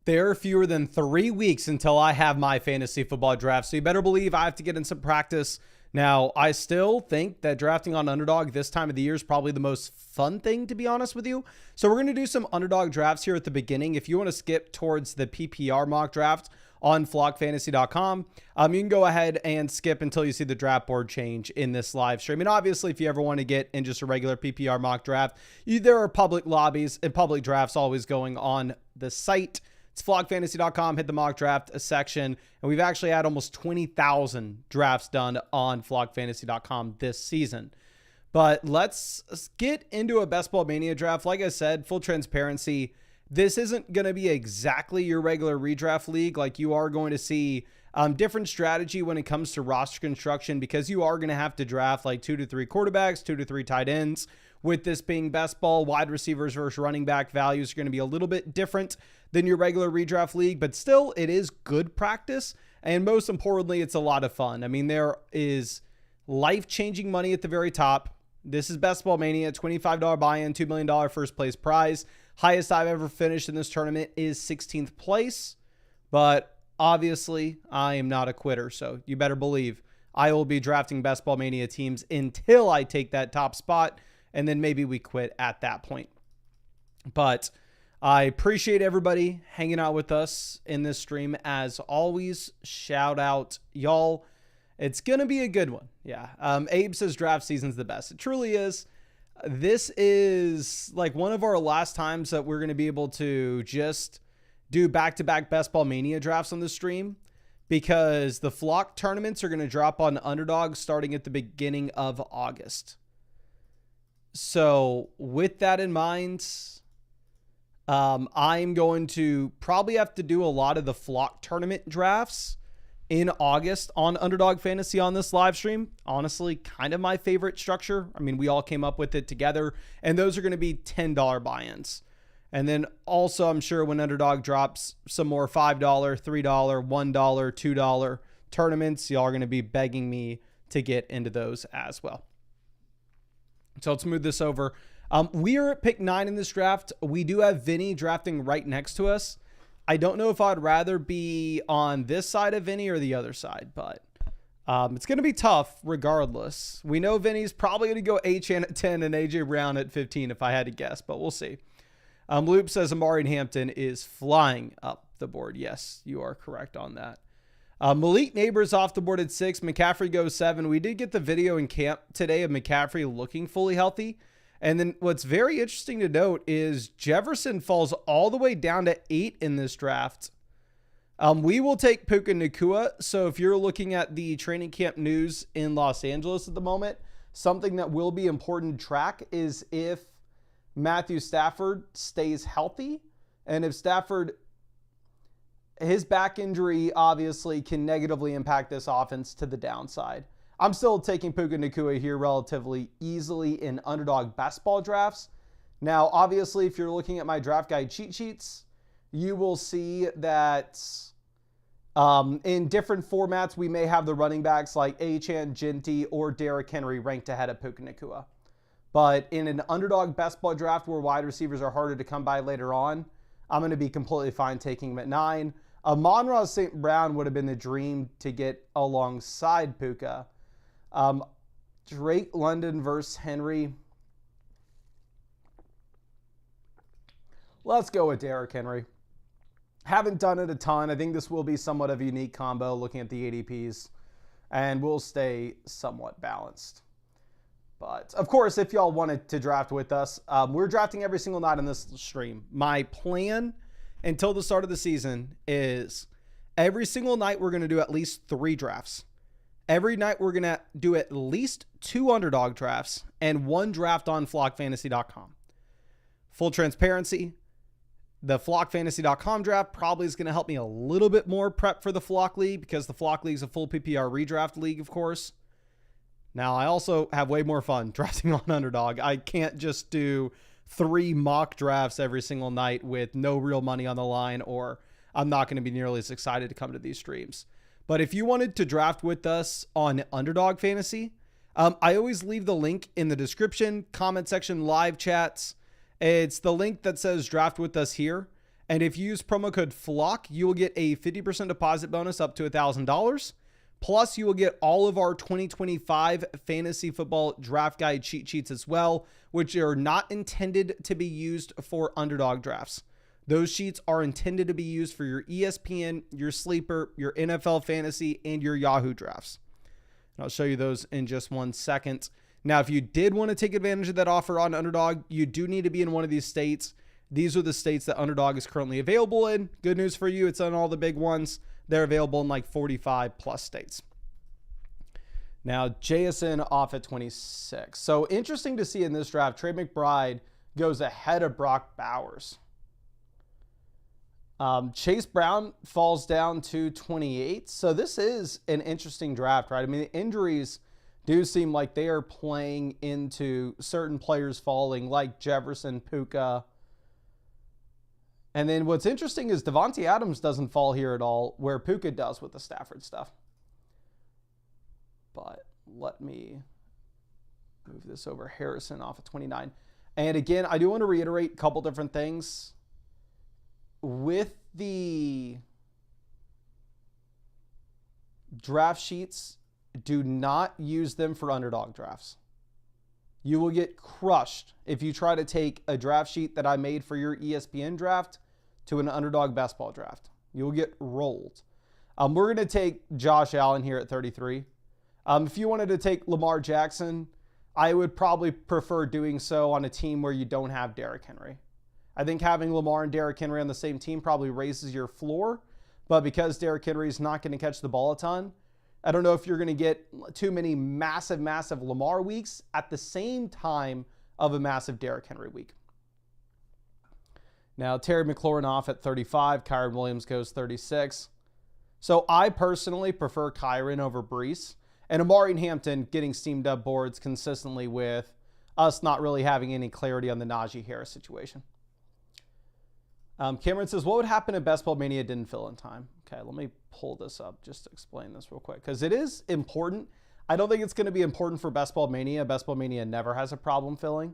There are fewer than 3 weeks until I have my fantasy football draft, so you better believe I have to get in some practice. Now, I still think that drafting on Underdog this time of the year is probably the most fun thing, to be honest with you. So we're going to do some Underdog drafts here at the beginning. If you want to skip towards the PPR mock draft on flockfantasy.com, you can go ahead and skip until you see the draft board change in this live stream. And obviously, if you ever want to get in just a regular PPR mock draft, there are public lobbies and public drafts always going on the site. It's flockfantasy.com, hit the mock draft section, and we've actually had almost 20,000 drafts done on flockfantasy.com this season. But let's get into a Best Ball Mania draft. Like I said, full transparency, this isn't going to be exactly your regular redraft league. Like, you are going to see different strategy when it comes to roster construction, because you are going to have to draft like 2 to 3 quarterbacks, 2 to 3 tight ends. With this being best ball, wide receivers versus running back values are going to be a little bit different than your regular redraft league, but still it is good practice. And most importantly, it's a lot of fun. I mean, there is life-changing money at the very top. This is Best Ball Mania, $25 buy-in, $2 million first place prize. Highest I've ever finished in this tournament is 16th place, but obviously I am not a quitter. So you better believe I will be drafting Best Ball Mania teams until I take that top spot. And then maybe we quit at that point. But I appreciate everybody hanging out with us in this stream. As always, shout out y'all. It's going to be a good one. Yeah. Abe says draft season's the best. It truly is. This is like one of our last times that we're going to be able to just do back-to-back Best Ball Mania drafts on the stream, because the flock tournaments are going to drop on Underdog starting at the beginning of August. So with that in mind, I'm going to probably have to do a lot of the flock tournament drafts in August on Underdog Fantasy on this live stream. Honestly, kind of my favorite structure. I mean, we all came up with it together, and those are going to be $10 buy-ins. And then also, I'm sure when Underdog drops some more $5, $3, $1, $2 tournaments, y'all are going to be begging me to get into those as well. So let's move this over. We are at pick 9 in this draft. We do have Vinny drafting right next to us. I don't know if I'd rather be on this side of Vinny or the other side, but it's going to be tough regardless. We know Vinny's probably going to go H-Chan at 10 and AJ Brown at 15 if I had to guess, but we'll see. Loop says Amari Hampton is flying up the board. Yes, you are correct on that. Malik Neighbors off the board at 6. McCaffrey goes 7. We did get the video in camp today of McCaffrey looking fully healthy. And then what's very interesting to note is Jefferson falls all the way down to 8 in this draft. We will take Puka Nacua. So if you're looking at the training camp news in Los Angeles at the moment, something that will be important to track is if Matthew Stafford stays healthy. And if Stafford, his back injury obviously can negatively impact this offense to the downside. I'm still taking Puka Nacua here relatively easily in Underdog best ball drafts. Now, obviously, if you're looking at my draft guide cheat sheets, you will see that in different formats, we may have the running backs like Achane, Ginty, or Derrick Henry ranked ahead of Puka Nacua. But in an Underdog best ball draft where wide receivers are harder to come by later on, I'm going to be completely fine taking him at 9. Amon-Ra St. Brown would have been the dream to get alongside Puka. Drake London versus Henry. Let's go with Derrick Henry. Haven't done it a ton. I think this will be somewhat of a unique combo looking at the ADPs, and we'll stay somewhat balanced. But of course, if y'all wanted to draft with us, we're drafting every single night on this stream. My plan until the start of the season is every single night we're going to do at least 3 drafts. Every night we're going to do at least 2 Underdog drafts and 1 draft on flockfantasy.com. Full transparency, the flockfantasy.com draft probably is going to help me a little bit more prep for the Flock League, because the Flock League is a full PPR redraft league, of course. Now, I also have way more fun drafting on Underdog. I can't just do 3 mock drafts every single night with no real money on the line, or I'm not going to be nearly as excited to come to these streams. But if you wanted to draft with us on Underdog Fantasy, I always leave the link in the description, comment section, live chats. It's the link that says draft with us here. And if you use promo code FLOCK, you will get a 50% deposit bonus up to $1,000. Plus, you will get all of our 2025 fantasy football draft guide cheat sheets as well, which are not intended to be used for underdog drafts. Those sheets are intended to be used for your ESPN, your Sleeper, your NFL fantasy, and your Yahoo drafts. And I'll show you those in just 1 second. Now, if you did want to take advantage of that offer on Underdog, you do need to be in one of these states. These are the states that Underdog is currently available in. Good news for you, it's on all the big ones. They're available in like 45 plus states. Now, JSN off at 26. So interesting to see in this draft, Trey McBride goes ahead of Brock Bowers. Chase Brown falls down to 28. So this is an interesting draft, right? I mean, the injuries do seem like they are playing into certain players falling, like Jefferson, Puka. And then what's interesting is Devontae Adams doesn't fall here at all, where Puka does with the Stafford stuff. But let me move this over. Harrison off at 29. And again, I do want to reiterate a couple different things. With the draft sheets, do not use them for underdog drafts. You will get crushed if you try to take a draft sheet that I made for your ESPN draft to an underdog best ball draft. You will get rolled. We're going to take Josh Allen here at 33. If you wanted to take Lamar Jackson, I would probably prefer doing so on a team where you don't have Derrick Henry. I think having Lamar and Derrick Henry on the same team probably raises your floor, but because Derrick Henry is not going to catch the ball a ton, I don't know if you're going to get too many massive Lamar weeks at the same time of a massive Derrick Henry week. Now, Terry McLaurin off at 35. Kyron Williams goes 36. So I personally prefer Kyron over Breece. And Amari Hampton getting steamed up boards consistently with us not really having any clarity on the Najee Harris situation. Cameron says, what would happen if Best Ball Mania didn't fill in time? Okay, let me pull this up just to explain this real quick, because it is important. I don't think it's going to be important for Best Ball Mania. Best Ball Mania never has a problem filling.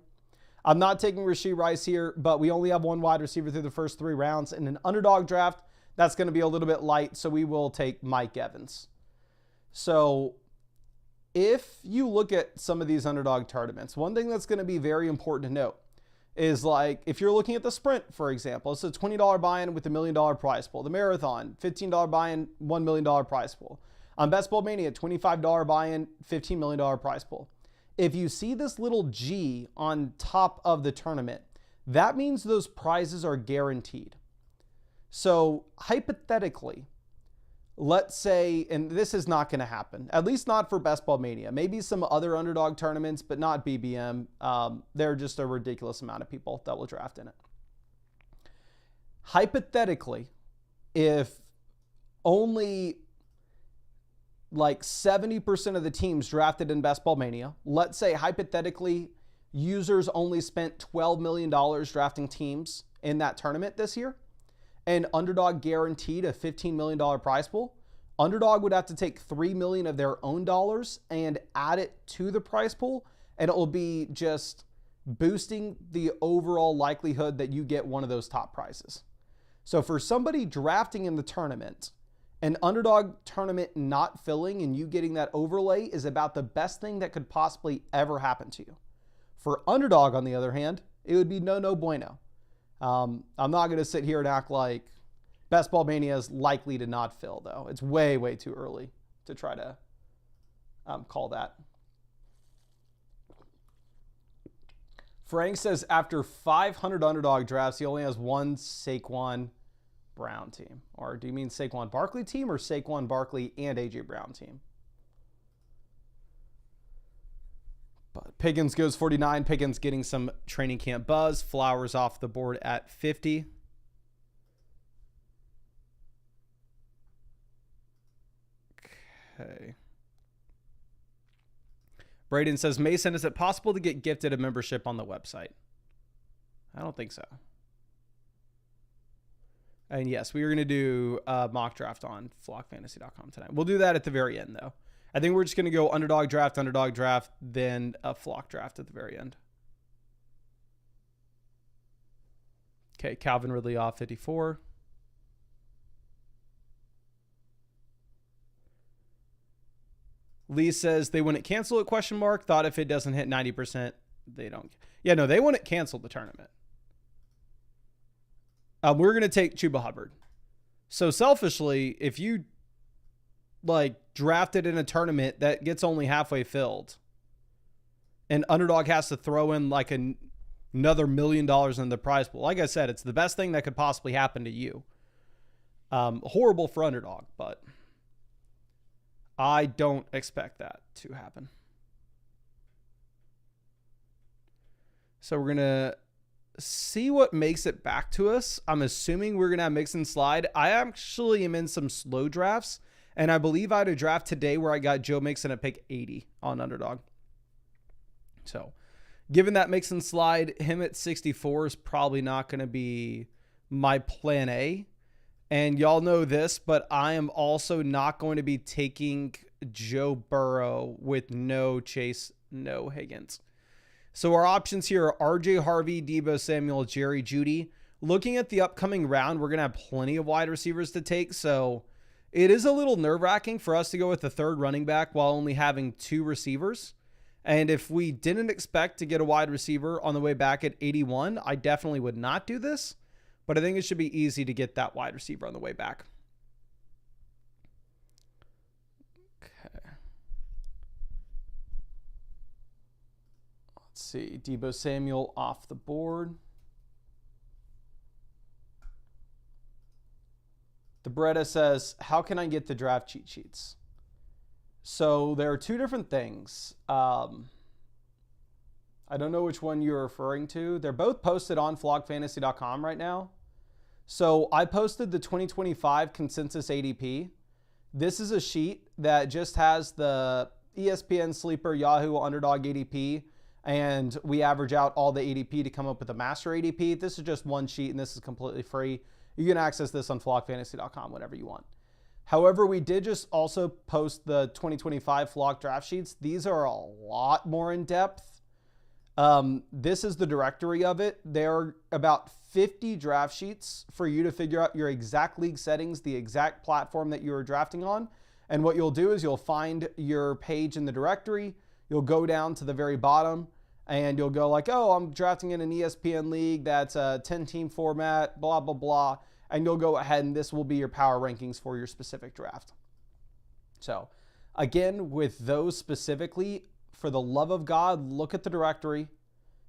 I'm not taking Rashee Rice here, but we only have one wide receiver through the first 3 rounds. In an underdog draft, that's going to be a little bit light, so we will take Mike Evans. So if you look at some of these underdog tournaments, one thing that's going to be very important to note is, like, if you're looking at the sprint, for example, it's a $20 buy-in with $1 million prize pool. The marathon, $15 buy-in, $1 million prize pool. On Best Ball Mania, $25 buy-in, $15 million prize pool. If you see this little G on top of the tournament, that means those prizes are guaranteed. So hypothetically, let's say, and this is not going to happen, at least not for Best Ball Mania, maybe some other underdog tournaments, but not BBM. They're just a ridiculous amount of people that will draft in it. Hypothetically, if only like 70% of the teams drafted in Best Ball Mania, let's say hypothetically users only spent $12 million drafting teams in that tournament this year, and Underdog guaranteed a $15 million prize pool, Underdog would have to take $3 million of their own dollars and add it to the prize pool, and it will be just boosting the overall likelihood that you get one of those top prizes. So for somebody drafting in the tournament, an Underdog tournament not filling and you getting that overlay is about the best thing that could possibly ever happen to you. For Underdog, on the other hand, it would be no bueno. I'm not going to sit here and act like Best Ball Mania is likely to not fill, though. It's way too early to try to call that. Frank says after 500 Underdog drafts, he only has one Saquon Brown team. Or do you mean Saquon Barkley team or Saquon Barkley and A.J. Brown team? But Pickens goes 49. Pickens getting some training camp buzz. Flowers off the board at 50. Okay. Braden says, Mason, is it possible to get gifted a membership on the website? I don't think so. And yes, we are going to do a mock draft on flockfantasy.com tonight. We'll do that at the very end, though. I think we're just going to go underdog draft, then a flock draft at the very end. Okay, Calvin Ridley off 54. Lee says they wouldn't cancel it, question mark. Thought if it doesn't hit 90%, they don't. Yeah, no, they wouldn't cancel the tournament. We're going to take Chuba Hubbard. So selfishly, if you like drafted in a tournament that gets only halfway filled and Underdog has to throw in like another $1 million in the prize pool, like I said, it's the best thing that could possibly happen to you. Horrible for Underdog, but I don't expect that to happen. So we're going to see what makes it back to us. I'm assuming we're going to have mix and slide. I actually am in some slow drafts, and I believe I had a draft today where I got Joe Mixon at pick 80 on Underdog. So given that mix and slide, him at 64 is probably not going to be my plan A. And y'all know this, but I am also not going to be taking Joe Burrow with no Chase, no Higgins. So our options here are RJ Harvey, Deebo Samuel, Jerry Jeudy. Looking at the upcoming round, we're going to have plenty of wide receivers to take. So it is a little nerve-wracking for us to go with the third running back while only having 2 receivers. And if we didn't expect to get a wide receiver on the way back at 81, I definitely would not do this. But I think it should be easy to get that wide receiver on the way back. Okay. Let's see. Deebo Samuel off the board. The Beretta says, how can I get the draft cheat sheets? So there are 2 different things. I don't know which one you're referring to. They're both posted on flogfantasy.com right now. So I posted the 2025 consensus ADP. This is a sheet that just has the ESPN Sleeper, Yahoo, Underdog ADP, and we average out all the ADP to come up with a master ADP. This is just one sheet, and this is completely free. You can access this on flogfantasy.com whenever you want. However, we did just also post the 2025 Flock draft sheets. These are a lot more in depth. This is the directory of it. There are about 50 draft sheets for you to figure out your exact league settings, the exact platform that you are drafting on. And what you'll do is you'll find your page in the directory. You'll go down to the very bottom and you'll go like, oh, I'm drafting in an ESPN league that's a 10-team format, blah, blah, blah. And you'll go ahead and this will be your power rankings for your specific draft. So again, with those specifically, for the love of God, look at the directory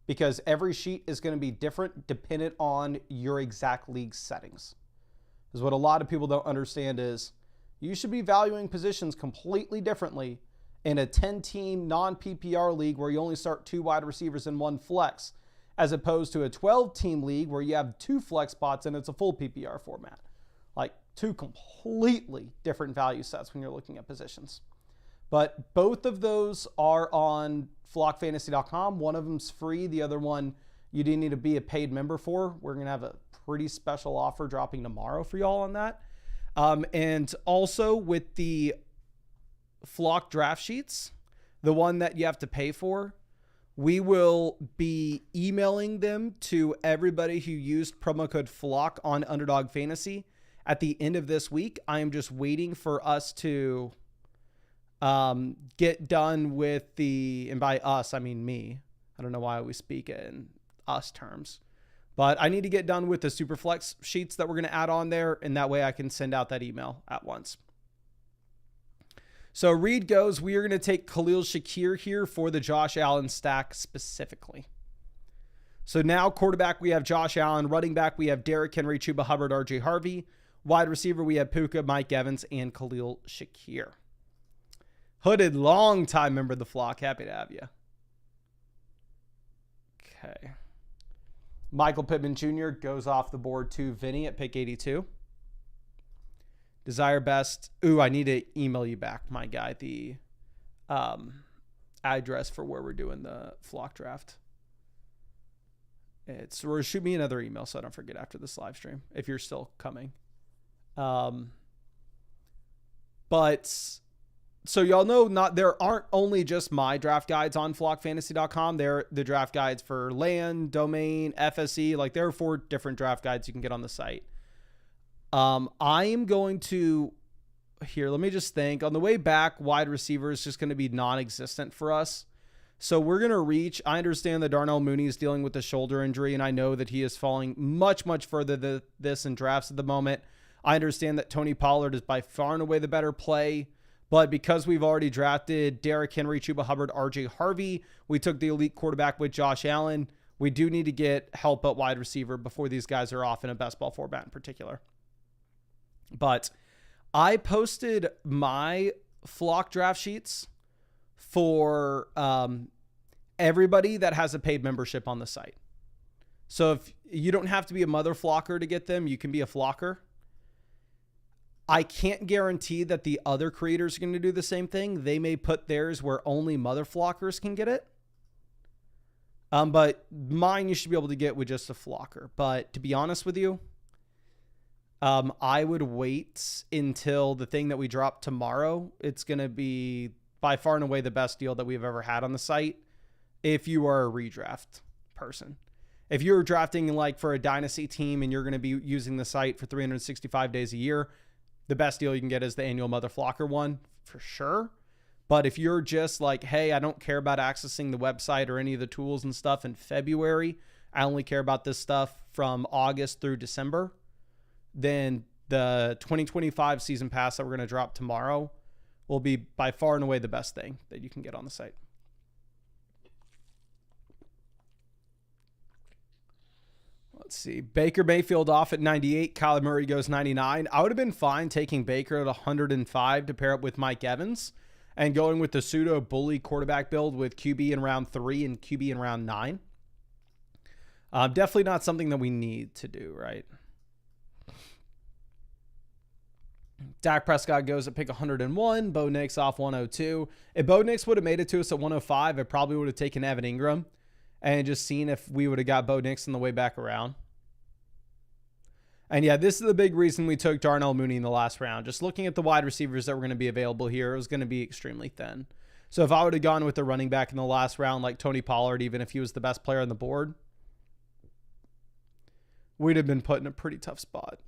because every sheet is going to be different dependent on your exact league settings. Because what a lot of people don't understand is you should be valuing positions completely differently in a 10-team non-PPR league where you only start 2 wide receivers and 1 flex, as opposed to a 12-team league where you have 2 flex spots and it's a full PPR format. Like 2 completely different value sets when you're looking at positions. But both of those are on flockfantasy.com. One of them's free. The other one you do need to be a paid member for. We're going to have a pretty special offer dropping tomorrow for y'all on that. And also with the Flock draft sheets, the one that you have to pay for, we will be emailing them to everybody who used promo code FLOCK on Underdog Fantasy at the end of this week. I am just waiting for us to get done with the, and by us, I mean me. I don't know why we speak in us terms, but I need to get done with the Superflex sheets that we're going to add on there. And that way I can send out that email at once. So Reed goes, we are going to take Khalil Shakir here for the Josh Allen stack specifically. So now quarterback, we have Josh Allen. Running back, we have Derrick Henry, Chuba Hubbard, RJ Harvey. Wide receiver, we have Puka, Mike Evans, and Khalil Shakir. Hooded, long-time member of the flock. Happy to have you. Okay. Michael Pittman Jr. goes off the board to Vinny at pick 82. Desire best. Ooh, I need to email you back, my guy, the address for where we're doing the flock draft. Or shoot me another email so I don't forget after this live stream if you're still coming. But So y'all know there aren't only just my draft guides on flockfantasy.com. They're the draft guides for land, domain, FSE. Like there are 4 different draft guides you can get on the site. I am going to here. Let me just think. On the way back, wide receiver is just going to be non-existent for us. So we're going to reach. I understand that Darnell Mooney is dealing with a shoulder injury, and I know that he is falling much, much further than this in drafts at the moment. I understand that Tony Pollard is by far and away the better play. But because we've already drafted Derrick Henry, Chuba Hubbard, RJ Harvey, we took the elite quarterback with Josh Allen. We do need to get help at wide receiver before these guys are off in a best ball format in particular. But I posted my flock draft sheets for everybody that has a paid membership on the site. So if you don't have to be a mother flocker to get them, you can be a flocker. I can't guarantee that the other creators are going to do the same thing. They may put theirs where only mother flockers can get it. But mine you should be able to get with just a flocker. But to be honest with you, I would wait until the thing that we drop tomorrow. It's going to be by far and away the best deal that we've ever had on the site if you are a redraft person. If you're drafting like for a dynasty team and you're going to be using the site for 365 days a year, the best deal you can get is the annual mother flocker one for sure. But if you're just like, hey, I don't care about accessing the website or any of the tools and stuff in February, I only care about this stuff from August through December, then the 2025 season pass that we're going to drop tomorrow will be by far and away the best thing that you can get on the site. Let's see. Baker Mayfield off at 98. Kyler Murray goes 99. I would have been fine taking Baker at 105 to pair up with Mike Evans and going with the pseudo bully quarterback build with QB in round 3 and QB in round 9. Definitely not something that we need to do, right? Dak Prescott goes at pick 101. Bo Nix off 102. If Bo Nix would have made it to us at 105, I probably would have taken Evan Ingram and just seen if we would have got Bo Nix on the way back around. And yeah, this is the big reason we took Darnell Mooney in the last round. Just looking at the wide receivers that were going to be available here, it was going to be extremely thin. So if I would have gone with the running back in the last round, like Tony Pollard, even if he was the best player on the board, we'd have been put in a pretty tough spot.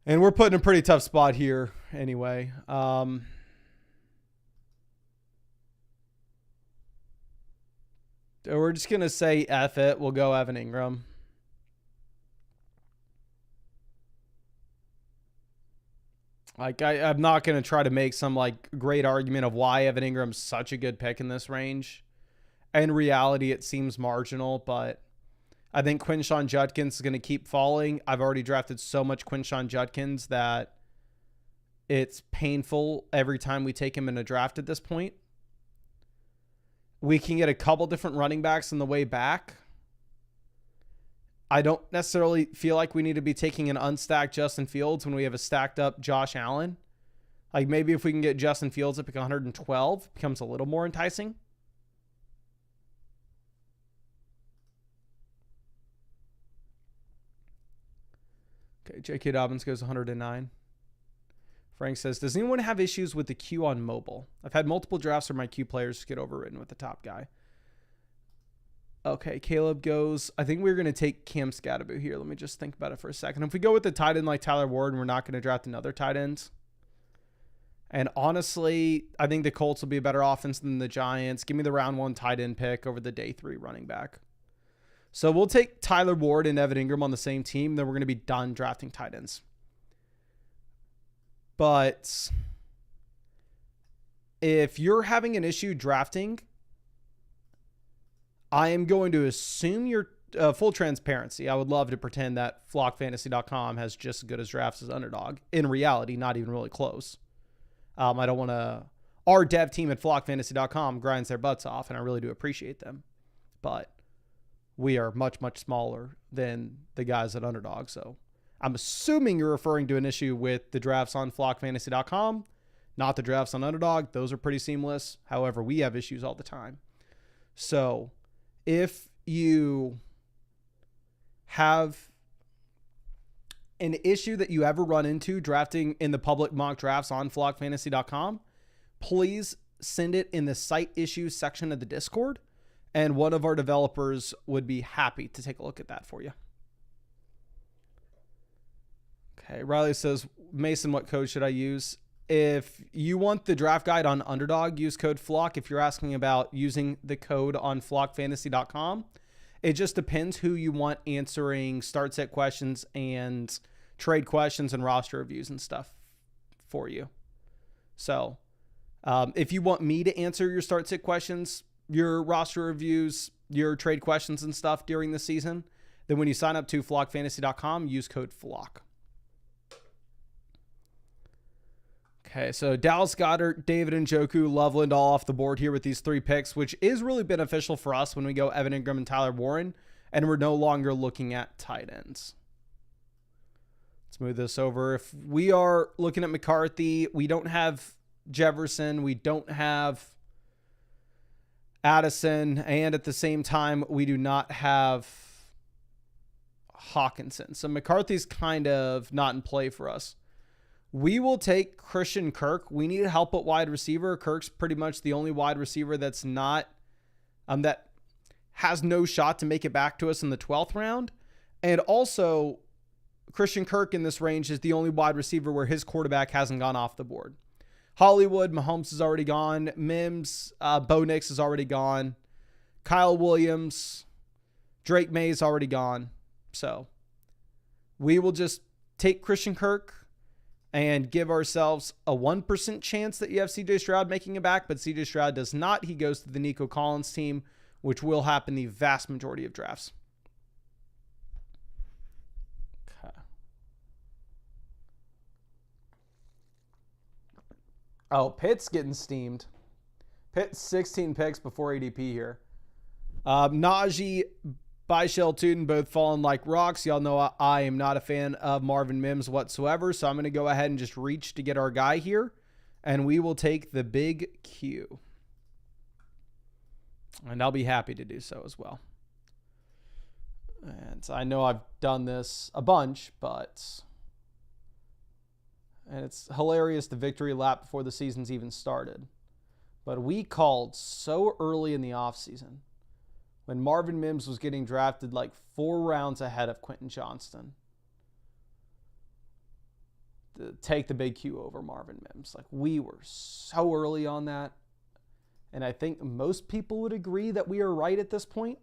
And we're put in a pretty tough spot here anyway. We're just going to say F it. We'll go Evan Ingram. Like, I'm not going to try to make some like great argument of why Evan Ingram's such a good pick in this range. In reality, it seems marginal, but I think Quinshon Judkins is going to keep falling. I've already drafted so much Quinshon Judkins that it's painful every time we take him in a draft at this point. We can get a couple different running backs on the way back. I don't necessarily feel like we need to be taking an unstacked Justin Fields when we have a stacked up Josh Allen. Like maybe if we can get Justin Fields at pick 112, it becomes a little more enticing. Okay, J.K. Dobbins goes 109. Frank says, does anyone have issues with the queue on mobile? I've had multiple drafts where my queue players get overridden with the top guy. Okay, Caleb goes, I think we're going to take Cam Scadaboo here. Let me just think about it for a second. If we go with the tight end like Tyler Ward, we're not going to draft another tight end. And honestly, I think the Colts will be a better offense than the Giants. Give me the round 1 tight end pick over the day 3 running back. So we'll take Tyler Ward and Evan Ingram on the same team. Then we're going to be done drafting tight ends. But if you're having an issue drafting, I am going to assume you're full transparency. I would love to pretend that flockfantasy.com has just as good as drafts as Underdog. In reality, not even really close. I don't want to... Our dev team at flockfantasy.com grinds their butts off, and I really do appreciate them. But we are much, much smaller than the guys at Underdog. So I'm assuming you're referring to an issue with the drafts on flockfantasy.com, not the drafts on Underdog. Those are pretty seamless. However, we have issues all the time. So if you have an issue that you ever run into drafting in the public mock drafts on flockfantasy.com, please send it in the site issues section of the Discord, and one of our developers would be happy to take a look at that for you. Okay, Riley says, Mason, what code should I use? If you want the draft guide on Underdog, use code FLOCK. If you're asking about using the code on flockfantasy.com, it just depends who you want answering start set questions and trade questions and roster reviews and stuff for you. So if you want me to answer your start sit questions, your roster reviews, your trade questions and stuff during the season, then when you sign up to flockfantasy.com, use code FLOCK. Okay, so Dallas Goedert, David Njoku, Loveland all off the board here with these 3 picks, which is really beneficial for us when we go Evan Ingram and Tyler Warren, and we're no longer looking at tight ends. Let's move this over. If we are looking at McCarthy, we don't have Jefferson, we don't have Addison, and at the same time, we do not have Hawkinson. So McCarthy's kind of not in play for us. We will take Christian Kirk. We need help at wide receiver. Kirk's pretty much the only wide receiver that's not, that has no shot to make it back to us in the 12th round. And also, Christian Kirk in this range is the only wide receiver where his quarterback hasn't gone off the board. Hollywood, Mahomes is already gone. Mims, Bo Nix is already gone. Kyle Williams, Drake May is already gone. So we will just take Christian Kirk and give ourselves a 1% chance that you have CJ Stroud making it back, but CJ Stroud does not. He goes to the Nico Collins team, which will happen the vast majority of drafts. Okay. Oh, Pitt's getting steamed. Pitt 16 picks before ADP here. Najee, Byshell, Tootin both falling like rocks. Y'all know I am not a fan of Marvin Mims whatsoever, so I'm going to go ahead and just reach to get our guy here, and we will take the big Q. And I'll be happy to do so as well. And I know I've done this a bunch, and it's hilarious, the victory lap before the season's even started. But we called so early in the offseason when Marvin Mims was getting drafted like 4 rounds ahead of Quentin Johnston to take the big Q over Marvin Mims. Like, we were so early on that. And I think most people would agree that we are right at this point.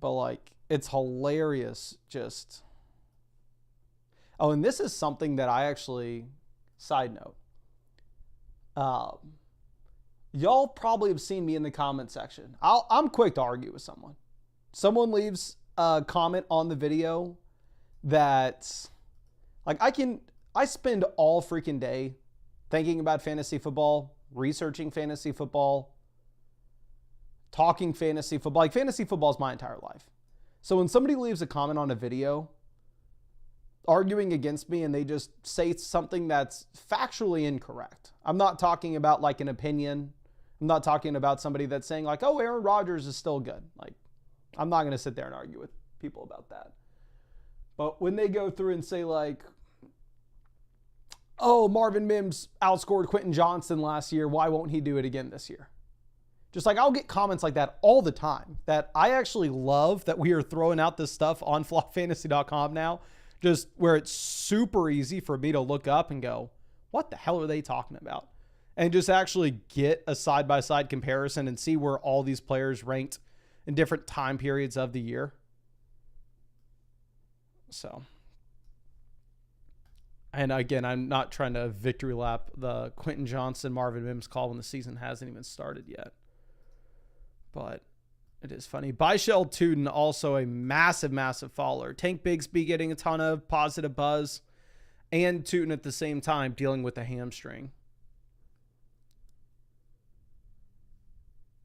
But, like, it's hilarious just. Oh, and this is something that I actually, side note. Y'all probably have seen me in the comment section. I'm quick to argue with someone. Someone leaves a comment on the video that, like, I spend all freaking day thinking about fantasy football, researching fantasy football, talking fantasy football. Like, fantasy football is my entire life. So when somebody leaves a comment on a video arguing against me and they just say something that's factually incorrect. I'm not talking about like an opinion. I'm not talking about somebody that's saying like, oh, Aaron Rodgers is still good. Like, I'm not going to sit there and argue with people about that. But when they go through and say like, oh, Marvin Mims outscored Quentin Johnston last year, why won't he do it again this year? Just like, I'll get comments like that all the time, that I actually love that we are throwing out this stuff on flockfantasy.com now, just where it's super easy for me to look up and go, what the hell are they talking about? And just actually get a side-by-side comparison and see where all these players ranked in different time periods of the year. So, and again, I'm not trying to victory lap the Quentin Johnston, Marvin Mims call when the season hasn't even started yet. But it is funny. Byshell Tootin, also a massive, massive follower. Tank Bigsby getting a ton of positive buzz, and Tootin at the same time dealing with a hamstring.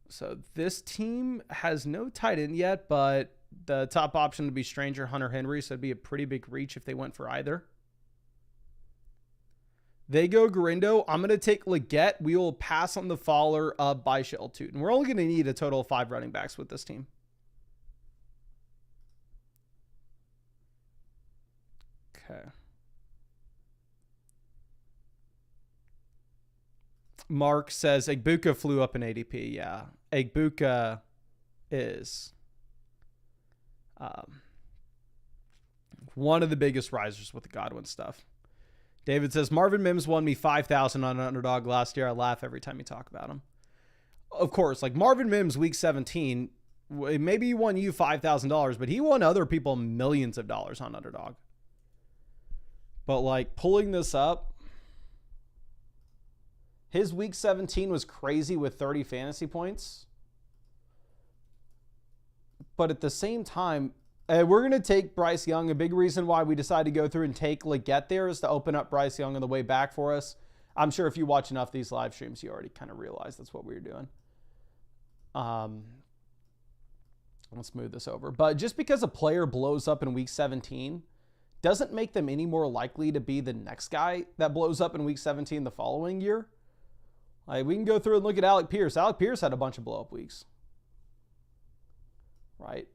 So this team has no tight end yet, but the top option would be Stranger, Hunter Henry, so it'd be a pretty big reach if they went for either. They go Garindo. I'm going to take Leggett. We will pass on the faller of Byshell Tootin. We're only going to need a total of 5 running backs with this team. Okay. Mark says Egbuka flew up in ADP. Yeah. Egbuka is one of the biggest risers with the Godwin stuff. David says Marvin Mims won me 5,000 on an Underdog last year. I laugh every time you talk about him. Of course, like Marvin Mims week 17, maybe he won you $5,000, but he won other people millions of dollars on Underdog. But like pulling this up, his week 17 was crazy with 30 fantasy points. But at the same time, we're going to take Bryce Young. A big reason why we decided to go through and take Leggett there is to open up Bryce Young on the way back for us. I'm sure if you watch enough of these live streams, you already kind of realize that's what we were doing. Let's move this over. But just because a player blows up in week 17 doesn't make them any more likely to be the next guy that blows up in week 17 the following year. Like, we can go through and look at Alec Pierce. Alec Pierce had a bunch of blow-up weeks. Right?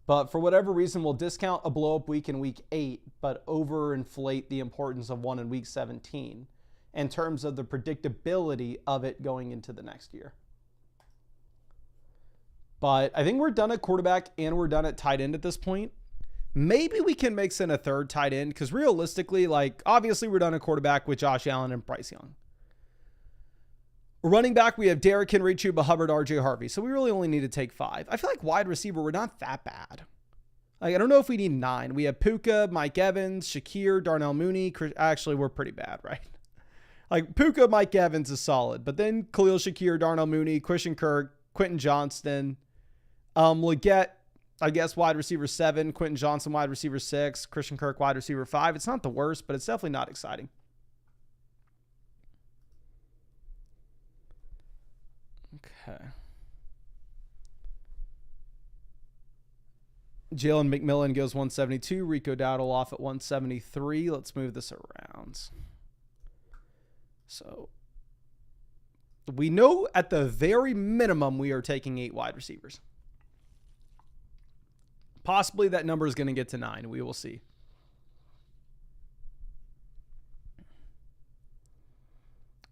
But for whatever reason, we'll discount a blow-up week in week 8, but overinflate the importance of one in week 17 in terms of the predictability of it going into the next year. But I think we're done at quarterback and we're done at tight end at this point. Maybe we can mix in a third tight end because realistically, like, obviously we're done at quarterback with Josh Allen and Bryce Young. Running back, we have Derrick Henry, Chuba Hubbard, RJ Harvey. So we really only need to take 5. I feel like wide receiver, we're not that bad. Like, I don't know if we need 9. We have Puka, Mike Evans, Shakir, Darnell Mooney. Actually, we're pretty bad, right? Like, Puka, Mike Evans is solid. But then Khalil Shakir, Darnell Mooney, Christian Kirk, Quentin Johnston. Leggett, I guess, wide receiver 7. Quentin Johnson, wide receiver 6. Christian Kirk, wide receiver 5. It's not the worst, but it's definitely not exciting. Okay. Jalen McMillan goes 172. Rico Dowdle off at 173. Let's move this around. So we know at the very minimum we are taking 8 wide receivers. Possibly that number is going to get to 9. We will see.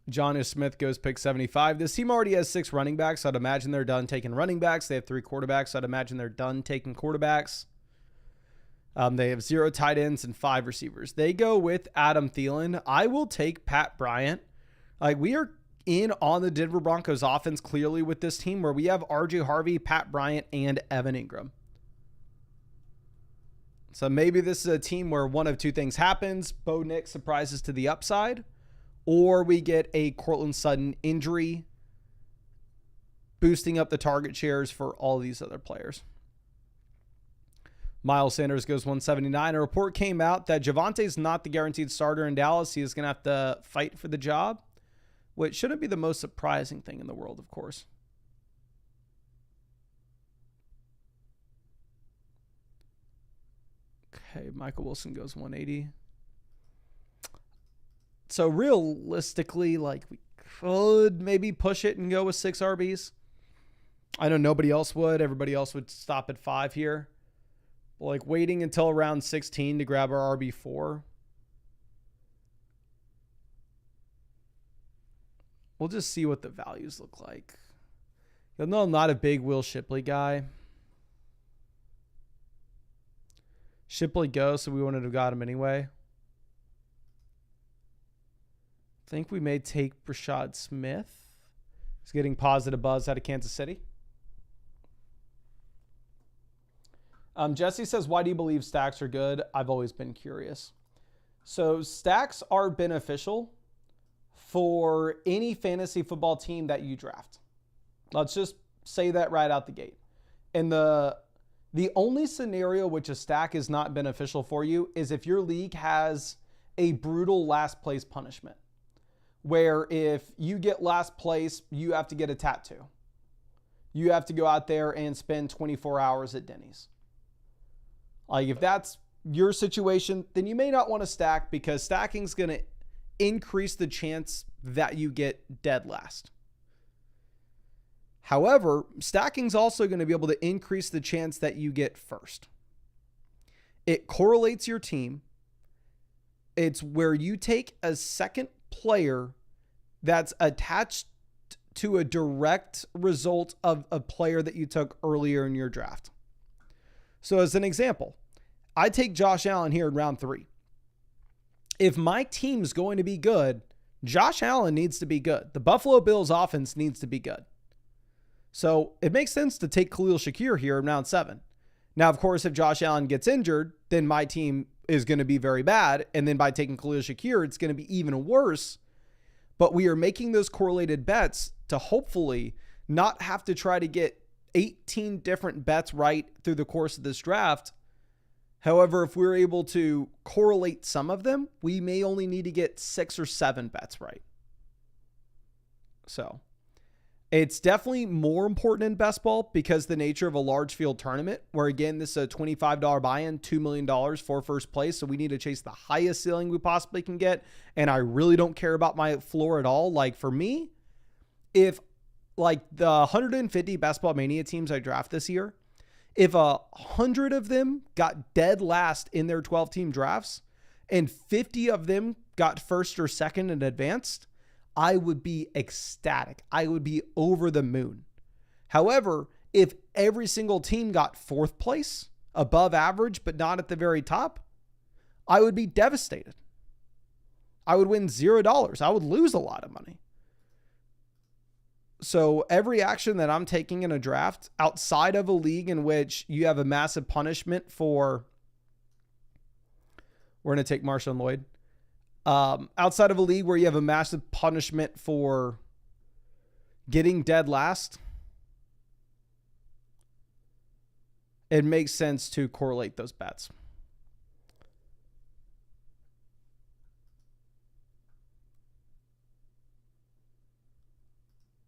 John Smith goes pick 75. This team already has 6 running backs, so I'd imagine they're done taking running backs. They have 3 quarterbacks, so I'd imagine they're done taking quarterbacks. They have 0 tight ends and 5 receivers. They go with Adam Thielen. I will take Pat Bryant. Like, we are in on the Denver Broncos offense clearly with this team where we have RJ Harvey, Pat Bryant, and Evan Ingram. So maybe this is a team where one of 2 things happens. Bo Nix surprises to the upside. Or we get a Cortland Sutton injury, boosting up the target shares for all these other players. Miles Sanders goes 179. A report came out that Javante's not the guaranteed starter in Dallas. He is going to have to fight for the job, which shouldn't be the most surprising thing in the world, of course. Okay, Michael Wilson goes 180. So realistically, like, we could maybe push it and go with 6 RBs. I know nobody else would. Everybody else would stop at 5 here. But like waiting until around 16 to grab our RB4. We'll just see what the values look like. You'll know I'm not a big Will Shipley guy. Shipley goes, so we wouldn't have got him anyway. I think we may take Brashad Smith. He's getting positive buzz out of Kansas City. Jesse says, why do you believe stacks are good? I've always been curious. So stacks are beneficial for any fantasy football team that you draft. Let's just say that right out the gate. And the only scenario which a stack is not beneficial for you is if your league has a brutal last place punishment, where if you get last place, you have to get a tattoo. You have to go out there and spend 24 hours at Denny's. Like, if that's your situation, then you may not want to stack, because stacking is going to increase the chance that you get dead last. However, stacking is also going to be able to increase the chance that you get first. It correlates your team. It's where you take a second player that's attached to a direct result of a player that you took earlier in your draft. So as an example, I take Josh Allen here in round 3. If my team's going to be good, Josh Allen needs to be good. The Buffalo Bills offense needs to be good. So it makes sense to take Khalil Shakir here in round 7. Now, of course, if Josh Allen gets injured, then my team is going to be very bad. And then by taking Khalil Shakir, it's going to be even worse. But we are making those correlated bets to hopefully not have to try to get 18 different bets right through the course of this draft. However, if we're able to correlate some of them, we may only need to get 6 or 7 bets right. So it's definitely more important in best ball because the nature of a large field tournament where, again, this is a $25 buy-in, $2 million for first place. So we need to chase the highest ceiling we possibly can get. And I really don't care about my floor at all. Like for me, if like the 150 Best Ball Mania teams I draft this year, if 100 of them got dead last in their 12-team drafts and 50 of them got first or second and advanced, I would be ecstatic. I would be over the moon. However, if every single team got 4th place, above average, but not at the very top, I would be devastated. I would win $0. I would lose a lot of money. So every action that I'm taking in a draft outside of a league in which you have a massive punishment for, we're going to take Marshawn Lloyd. Outside of a league where you have a massive punishment for getting dead last, it makes sense to correlate those bets.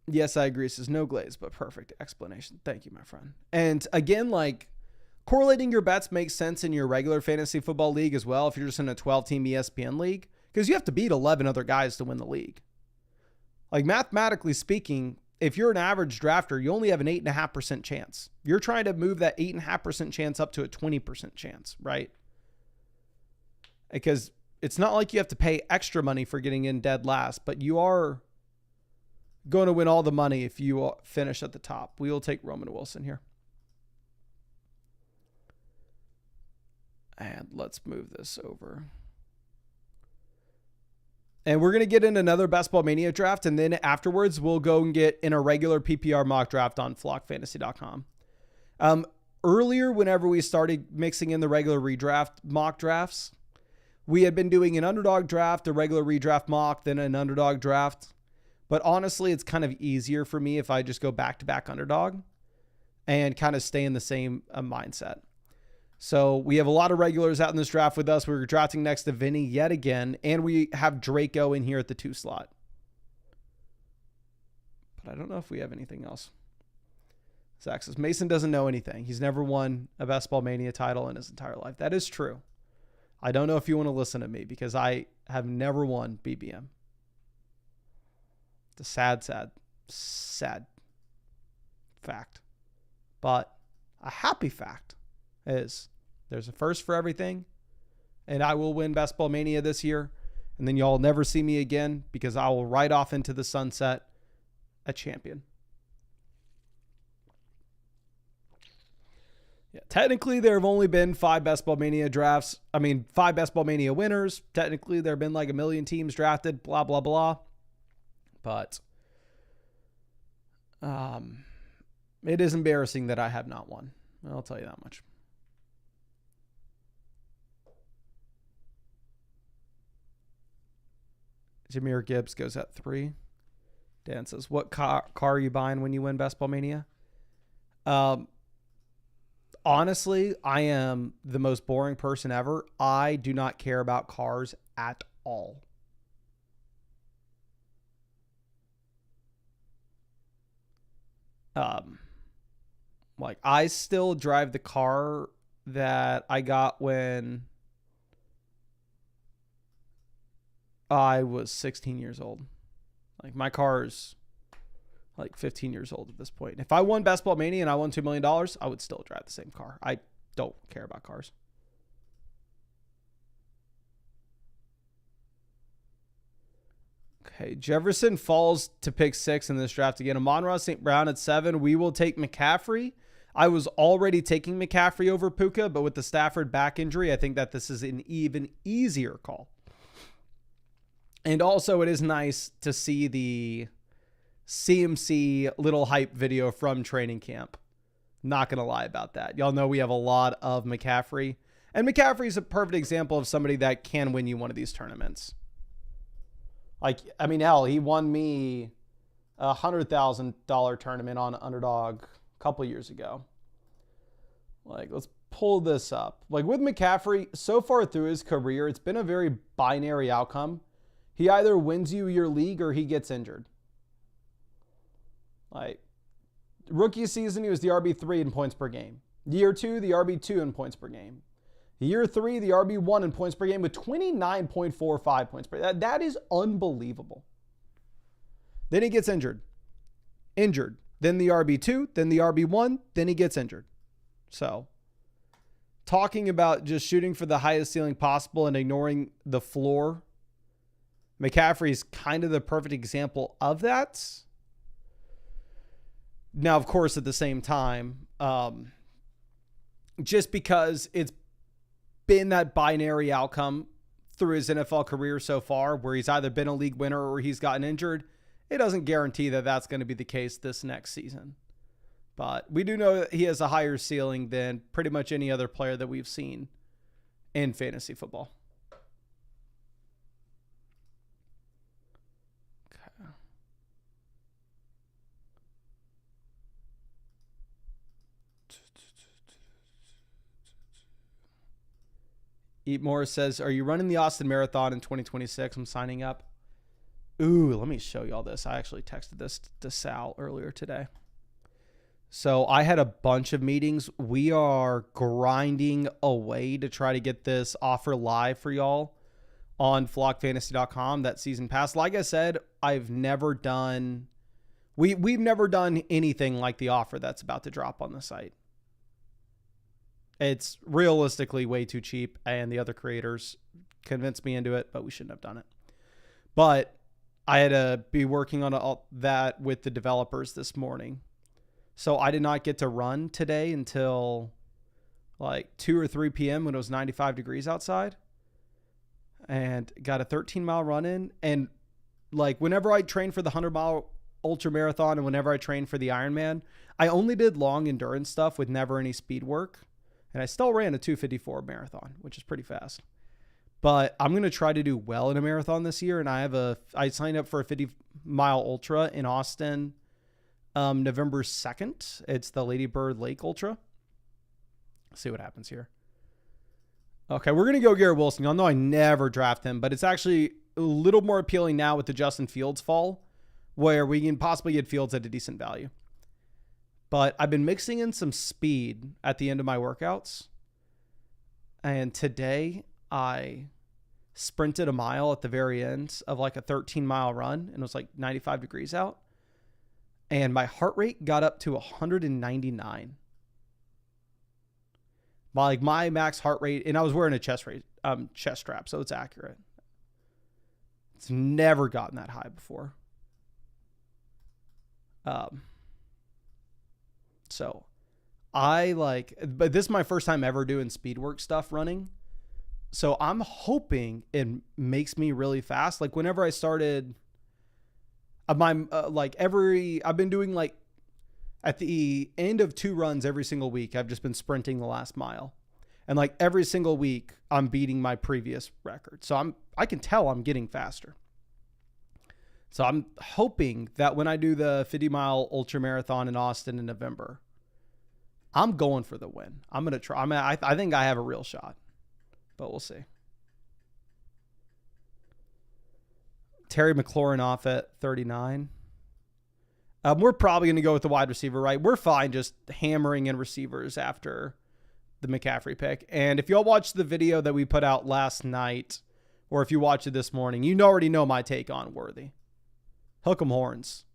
Yes, I agree. Says no glaze, but perfect explanation. Thank you, my friend. And again, like correlating your bets makes sense in your regular fantasy football league as well. If you're just in a 12-team ESPN league, because you have to beat 11 other guys to win the league. Like mathematically speaking, if you're an average drafter, you only have an 8.5% chance. You're trying to move that 8.5% chance up to a 20% chance, right? Because it's not like you have to pay extra money for getting in dead last, but you are going to win all the money if you finish at the top. We will take Roman Wilson here. And let's move this over. And we're going to get in another Best Ball Mania draft. And then afterwards, we'll go and get in a regular PPR mock draft on flockfantasy.com. Earlier, whenever we started mixing in the regular redraft mock drafts, we had been doing an underdog draft, a regular redraft mock, then an underdog draft. But honestly, it's kind of easier for me if I just go back-to-back underdog and kind of stay in the same mindset. So we have a lot of regulars out in this draft with us. We're drafting next to Vinny yet again, and we have Draco in here at the 2 slot. But I don't know if we have anything else. Zach says, Mason doesn't know anything. He's never won a Best Ball Mania title in his entire life. That is true. I don't know if you want to listen to me because I have never won BBM. It's a sad fact. But a happy fact is there's a first for everything, and I will win Best Ball Mania this year, and then y'all never see me again because I will ride off into the sunset a champion. Yeah, technically there have only been 5 Best Ball Mania drafts. 5 Best Ball Mania winners. Technically there have been like 1 million teams drafted, blah, blah, blah. But it is embarrassing that I have not won. I'll tell you that much. Jameer Gibbs goes at 3. Dan says, what car are you buying when you win Best Ball Mania? Honestly, I am the most boring person ever. I do not care about cars at all. Like I still drive the car that I got when I was 16 years old. Like my car is like 15 years old at this point. If I won Best Ball Mania and I won $2 million, I would still drive the same car. I don't care about cars. Okay, Jefferson falls to pick 6 in this draft again. Amon-Ra St. Brown at 7. We will take McCaffrey. I was already taking McCaffrey over Puka, but with the Stafford back injury, I think that this is an even easier call. And also, it is nice to see the CMC little hype video from training camp. Not going to lie about that. Y'all know we have a lot of McCaffrey. And McCaffrey's a perfect example of somebody that can win you one of these tournaments. Like, I mean, hell, he won me a $100,000 tournament on Underdog a couple years ago. Like, let's pull this up. Like, with McCaffrey, so far through his career, it's been a very binary outcome. He either wins you your league or he gets injured. Like, rookie season, he was the RB3 in points per game. Year 2, the RB2 in points per game. Year 3, the RB1 in points per game with 29.45 points per game. That is unbelievable. Then he gets injured. Then the RB2, then the RB1, then he gets injured. So, talking about just shooting for the highest ceiling possible and ignoring the floor, McCaffrey's kind of the perfect example of that. Now, of course, at the same time, just because it's been that binary outcome through his NFL career so far, where he's either been a league winner or he's gotten injured, it doesn't guarantee that that's going to be the case this next season. But we do know that he has a higher ceiling than pretty much any other player that we've seen in fantasy football. Okay. Eat More says, are you running the Austin Marathon in 2026? I'm signing up. Ooh, let me show you all this. I actually texted this to Sal earlier today. So I had a bunch of meetings. We are grinding away to try to get this offer live for y'all on flockfantasy.com, that season pass. Like I said, we've never done anything like the offer that's about to drop on the site. It's realistically way too cheap, and the other creators convinced me into it, but we shouldn't have done it. But I had to be working on all that with the developers this morning. So I did not get to run today until like 2 or 3 p.m. when it was 95 degrees outside, and got a 13-mile run in. And like whenever I trained for the 100-mile ultra marathon and whenever I trained for the Ironman, I only did long endurance stuff with never any speed work. And I still ran a 2:54 marathon, which is pretty fast. But I'm going to try to do well in a marathon this year. And I signed up for a 50-mile ultra in Austin, November 2nd. It's the Lady Bird Lake Ultra. Let's see what happens here. Okay, we're going to go Garrett Wilson. Y'all know I never draft him, but it's actually a little more appealing now with the Justin Fields fall, where we can possibly get Fields at a decent value. But I've been mixing in some speed at the end of my workouts. And today I sprinted a mile at the very end of like a 13-mile run, and it was like 95 degrees out. And my heart rate got up to 199. My max heart rate, and I was wearing a chest strap, so it's accurate. It's never gotten that high before. So but this is my first time ever doing speed work stuff running. So I'm hoping it makes me really fast. Like whenever I started, I've been doing like at the end of 2 runs every single week, I've just been sprinting the last mile. And like every single week I'm beating my previous record. So I can tell I'm getting faster. So I'm hoping that when I do the 50-mile ultra marathon in Austin in November, I'm going for the win. I'm going to try. I think I have a real shot, but we'll see. Terry McLaurin off at 39. We're probably going to go with the wide receiver, right? We're fine just hammering in receivers after the McCaffrey pick. And if y'all watched the video that we put out last night, or if you watched it this morning, you already know my take on Worthy. Hook 'em horns.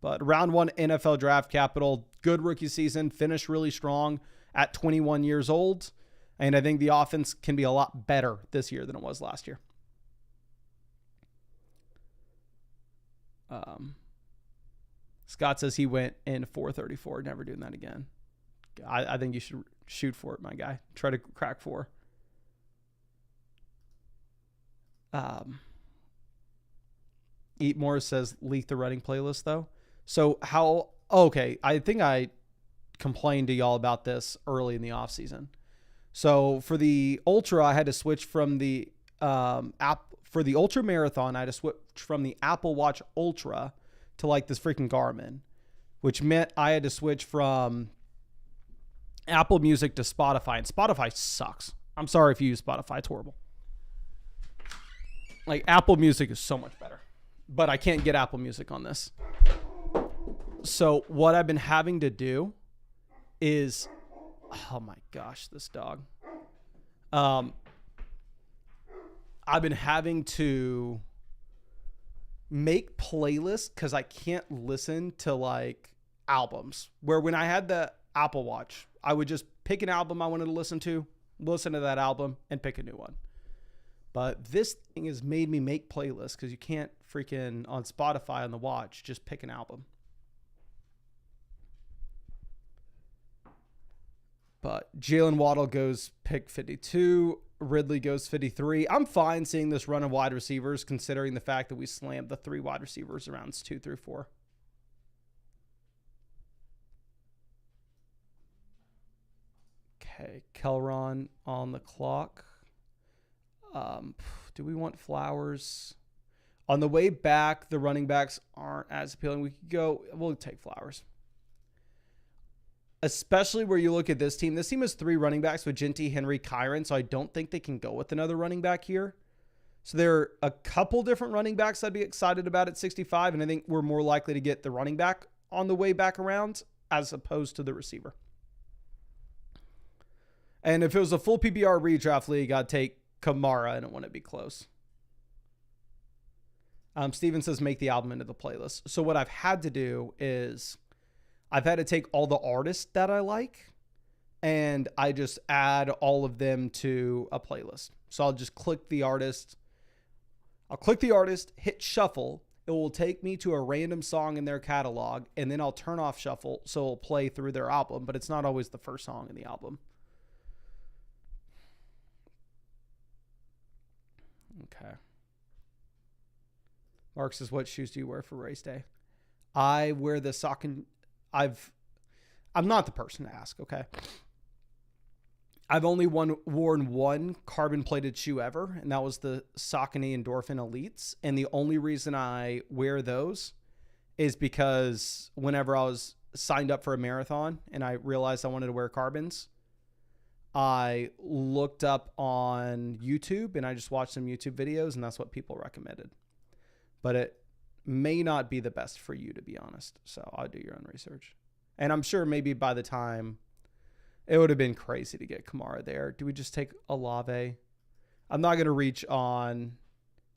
But round 1 NFL draft capital, good rookie season, finished really strong at 21 years old. And I think the offense can be a lot better this year than it was last year. Scott says he went in 434. Never doing that again. I think you should shoot for it, my guy. Try to crack 4. Eat More says leak the running playlist though. So how? Okay, I think I complained to y'all about this early in the off season. So for the Ultra, I had to switch from the app for the Ultra Marathon. I had to switch from the Apple Watch Ultra to like this freaking Garmin, which meant I had to switch from Apple Music to Spotify, and Spotify sucks. I'm sorry if you use Spotify. It's horrible. Like Apple Music is so much better, but I can't get Apple Music on this. So what I've been having to do is, oh my gosh, this dog. I've been having to make playlists because I can't listen to like albums. Where when I had the Apple Watch, I would just pick an album I wanted to listen to that album, and pick a new one. But this thing has made me make playlists because you can't freaking on Spotify on the watch just pick an album. But Jalen Waddle goes pick 52. Ridley goes 53. I'm fine seeing this run of wide receivers considering the fact that we slammed the 3 wide receivers rounds 2 through 4. Okay, Kelron on the clock. Do we want Flowers? On the way back, the running backs aren't as appealing. We'll take Flowers. Especially where you look at this team. This team has 3 running backs with Genty, Henry, Kyron, so I don't think they can go with another running back here. So there are a couple different running backs I'd be excited about at 65, and I think we're more likely to get the running back on the way back around as opposed to the receiver. And if it was a full PPR redraft league, I'd take Kamara. I don't want to be close. Steven says make the album into the playlist. So what I've had to do is I've had to take all the artists that I like and I just add all of them to a playlist. So I'll just click the artist. I'll click the artist, hit shuffle. It will take me to a random song in their catalog, and then I'll turn off shuffle so it'll play through their album, but it's not always the first song in the album. Okay. Mark says, what shoes do you wear for race day? I wear the Saucony. I'm not the person to ask, okay? I've only worn one carbon-plated shoe ever, and that was the Saucony Endorphin Elites. And the only reason I wear those is because whenever I was signed up for a marathon and I realized I wanted to wear carbons, I looked up on YouTube and I just watched some YouTube videos, and that's what people recommended. But it may not be the best for you, to be honest. So I'll do your own research. And I'm sure maybe by the time it would have been crazy to get Kamara there. Do we just take Olave? I'm not going to reach on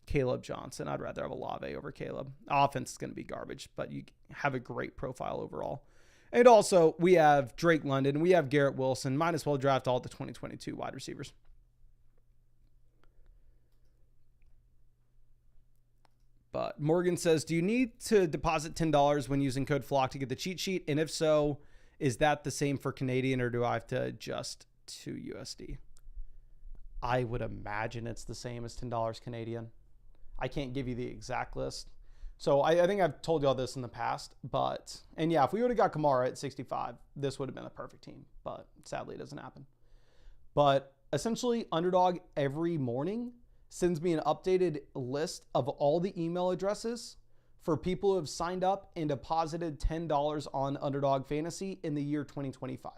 Caleb Johnson. I'd rather have Olave over Caleb. Offense is going to be garbage, but you have a great profile overall. And also, we have Drake London. We have Garrett Wilson. Might as well draft all the 2022 wide receivers. But Morgan says, do you need to deposit $10 when using code FLOCK to get the cheat sheet? And if so, is that the same for Canadian, or do I have to adjust to USD? I would imagine it's the same as $10 Canadian. I can't give you the exact list. So I think I've told you all this in the past, and yeah, if we would have got Kamara at 65, this would have been a perfect team, but sadly it doesn't happen. But essentially, Underdog every morning sends me an updated list of all the email addresses for people who have signed up and deposited $10 on Underdog Fantasy in the year 2025.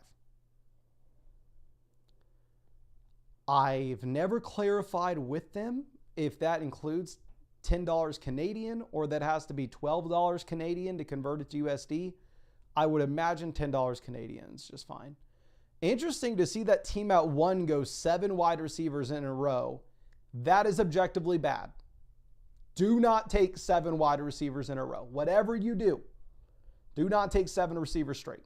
I've never clarified with them if that includes $10 Canadian or that has to be $12 Canadian to convert it to USD. I would imagine $10 Canadian is just fine. Interesting to see that Team Out 1 go 7 wide receivers in a row. That is objectively bad. Do not take 7 wide receivers in a row. Whatever you do, do not take 7 receivers straight.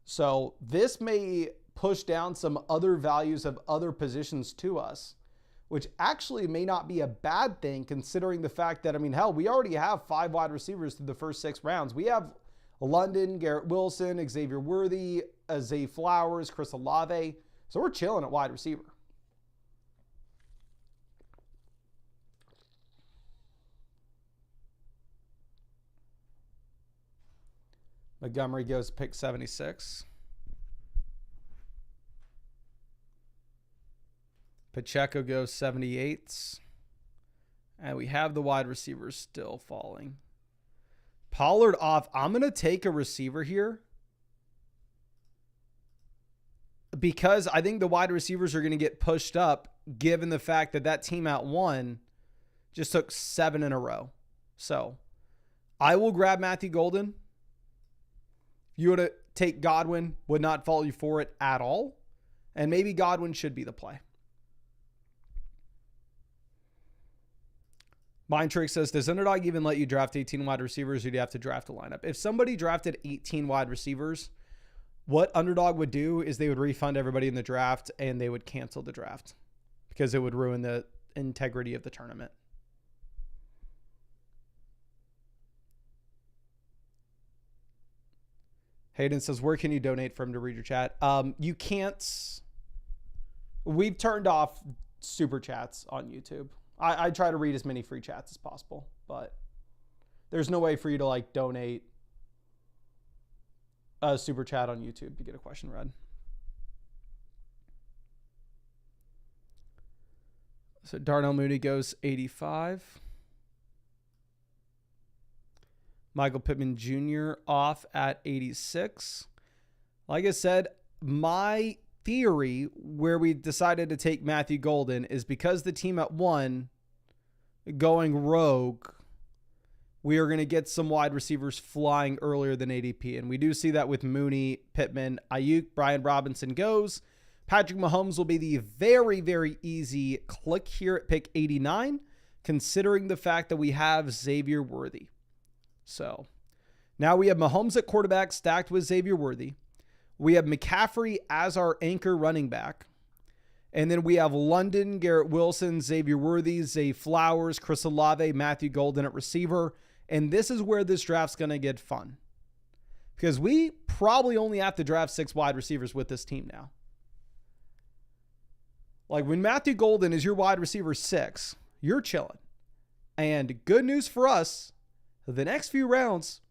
So this may push down some other values of other positions to us, which actually may not be a bad thing considering the fact that, I mean, hell, we already have 5 wide receivers through the first 6 rounds. We have London, Garrett Wilson, Xavier Worthy, Zay Flowers, Chris Olave. So we're chilling at wide receiver. Montgomery goes pick 76. Pacheco goes 78. And we have the wide receivers still falling. Pollard off. I'm going to take a receiver here because I think the wide receivers are going to get pushed up given the fact that that team at 1 just took 7 in a row. So I will grab Matthew Golden. If you were to take Godwin, would not fault you for it at all. And maybe Godwin should be the play. Mind Trick says, does Underdog even let you draft 18 wide receivers or do you have to draft a lineup? If somebody drafted 18 wide receivers, what Underdog would do is they would refund everybody in the draft and they would cancel the draft because it would ruin the integrity of the tournament. Hayden says, where can you donate from to read your chat? You can't. We've turned off super chats on YouTube. I try to read as many free chats as possible, but there's no way for you to like donate a super chat on YouTube to get a question read. So Darnell Mooney goes 85. Michael Pittman Jr. off at 86. Like I said, my theory where we decided to take Matthew Golden is because the team at 1 going rogue, we are going to get some wide receivers flying earlier than ADP. And we do see that with Mooney, Pittman, Ayuk, Brian Robinson goes. Patrick Mahomes will be the very, very easy click here at pick 89, considering the fact that we have Xavier Worthy. So now we have Mahomes at quarterback stacked with Xavier Worthy. We have McCaffrey as our anchor running back. And then we have London, Garrett Wilson, Xavier Worthy, Zay Flowers, Chris Olave, Matthew Golden at receiver. And this is where this draft's going to get fun. Because we probably only have to draft 6 wide receivers with this team now. Like when Matthew Golden is your wide receiver 6, you're chilling. And good news for us, the next few rounds,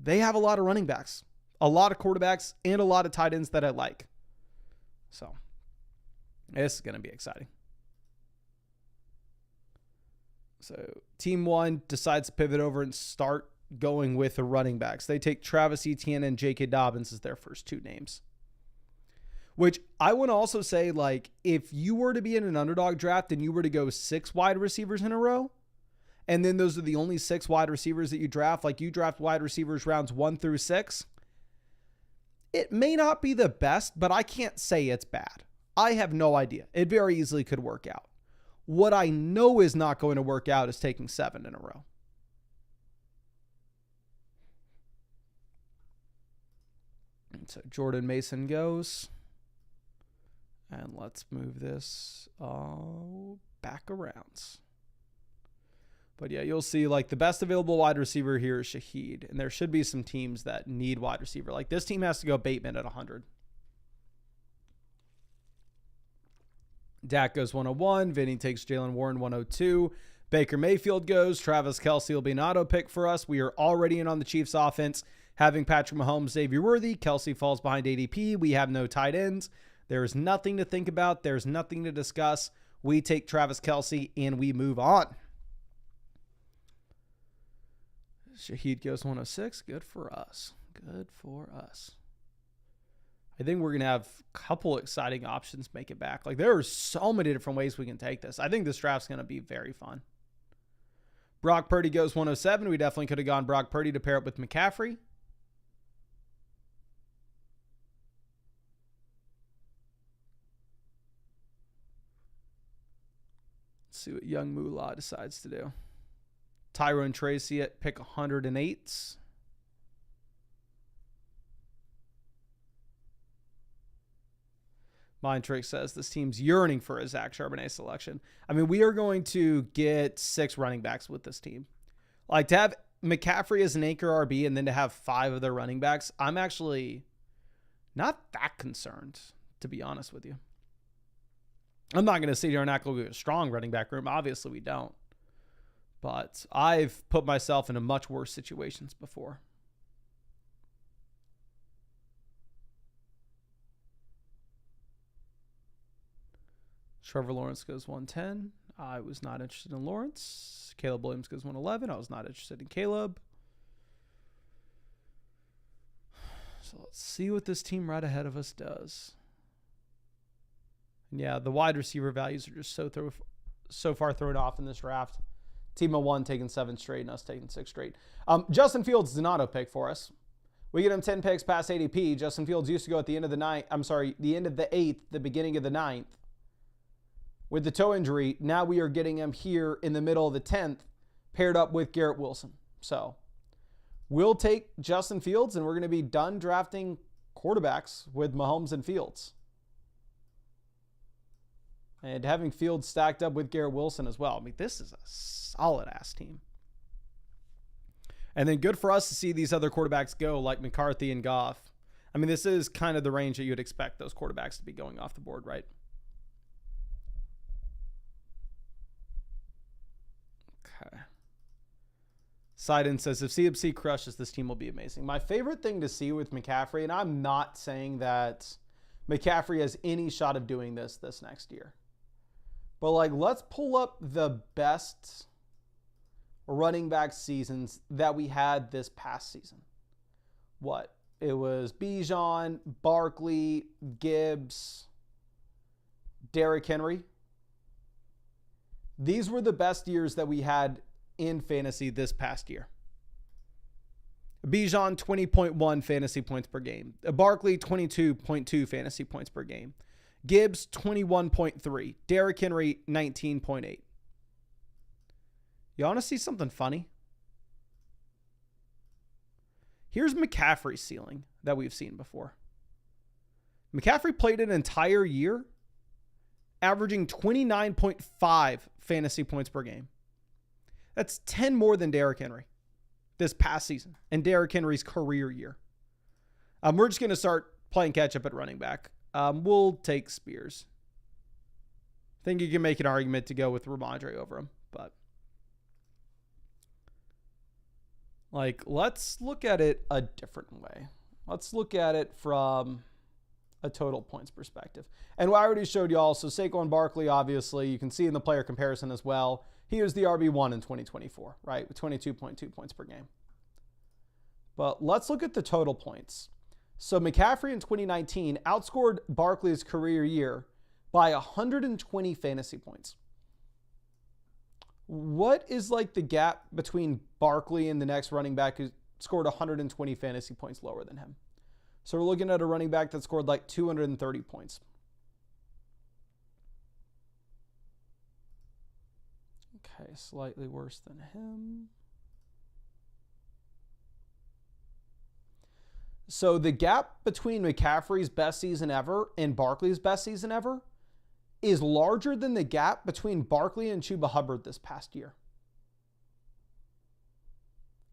they have a lot of running backs, a lot of quarterbacks, and a lot of tight ends that I like. So this is going to be exciting. So team 1 decides to pivot over and start going with the running backs. They take Travis Etienne and J.K. Dobbins as their first 2 names. Which I want to also say, like, if you were to be in an underdog draft and you were to go 6 wide receivers in a row, and then those are the only 6 wide receivers that you draft, like you draft wide receivers rounds 1 through 6, it may not be the best, but I can't say it's bad. I have no idea. It very easily could work out. What I know is not going to work out is taking 7 in a row. And so Jordan Mason goes. And let's move this back around. But yeah, you'll see like the best available wide receiver here is Shaheed. And there should be some teams that need wide receiver. Like this team has to go Bateman at 100. Dak goes 101. Vinny takes Jalen Warren 102. Baker Mayfield goes. Travis Kelce will be an auto pick for us. We are already in on the Chiefs offense, having Patrick Mahomes, Xavier Worthy. Kelce falls behind ADP. We have no tight ends. There is nothing to think about. There's nothing to discuss. We take Travis Kelce and we move on. Shaheed goes 106. Good for us. Good for us. I think we're going to have a couple exciting options make it back. Like there are so many different ways we can take this. I think this draft's going to be very fun. Brock Purdy goes 107. We definitely could have gone Brock Purdy to pair up with McCaffrey. Let's see what young Moolah decides to do. Tyrone Tracy at pick 108. Mind Trick says this team's yearning for a Zach Charbonnet selection. I mean, we are going to get 6 running backs with this team. Like, to have McCaffrey as an anchor RB and then to have 5 of their running backs, I'm actually not that concerned, to be honest with you. I'm not going to sit here and act like we have a strong running back room. Obviously, we don't. But I've put myself into much worse situations before. Trevor Lawrence goes 110. I was not interested in Lawrence. Caleb Williams goes 111. I was not interested in Caleb. So let's see what this team right ahead of us does. And yeah, the wide receiver values are just so far thrown off in this draft. Team of 1 taking 7 straight and us taking 6 straight. Justin Fields is not a pick for us. We get him 10 picks past ADP. Justin Fields used to go at the end of the ninth. I'm sorry, the end of the 8th, the beginning of the 9th. With the toe injury, now we are getting him here in the middle of the 10th, paired up with Garrett Wilson. So we'll take Justin Fields, and we're going to be done drafting quarterbacks with Mahomes and Fields. And having Fields stacked up with Garrett Wilson as well. I mean, this is a solid-ass team. And then good for us to see these other quarterbacks go, like McCarthy and Goff. I mean, this is kind of the range that you would expect those quarterbacks to be going off the board, right? Okay. Sidon says, if CMC crushes, this team will be amazing. My favorite thing to see with McCaffrey, and I'm not saying that McCaffrey has any shot of doing this next year. But, like, let's pull up the best running back seasons that we had this past season. What? It was Bijan, Barkley, Gibbs, Derrick Henry. These were the best years that we had in fantasy this past year. Bijan, 20.1 fantasy points per game. Barkley, 22.2 fantasy points per game. Gibbs, 21.3. Derrick Henry, 19.8. You want to see something funny? Here's McCaffrey's ceiling that we've seen before. McCaffrey played an entire year averaging 29.5 fantasy points per game. That's 10 more than Derrick Henry this past season and Derrick Henry's career year. We're just going to start playing catch up at running back. We'll take Spears. I think you can make an argument to go with Ramondre over him, but like, let's look at it a different way. Let's look at it from a total points perspective. And I already showed y'all, so Saquon Barkley, obviously, you can see in the player comparison as well. He was the RB1 in 2024, right? With 22.2 points per game. But let's look at the total points. So McCaffrey in 2019 outscored Barkley's career year by 120 fantasy points. What is like the gap between Barkley and the next running back who scored 120 fantasy points lower than him? So we're looking at a running back that scored like 230 points. Okay, slightly worse than him. So the gap between McCaffrey's best season ever and Barkley's best season ever is larger than the gap between Barkley and Chuba Hubbard this past year.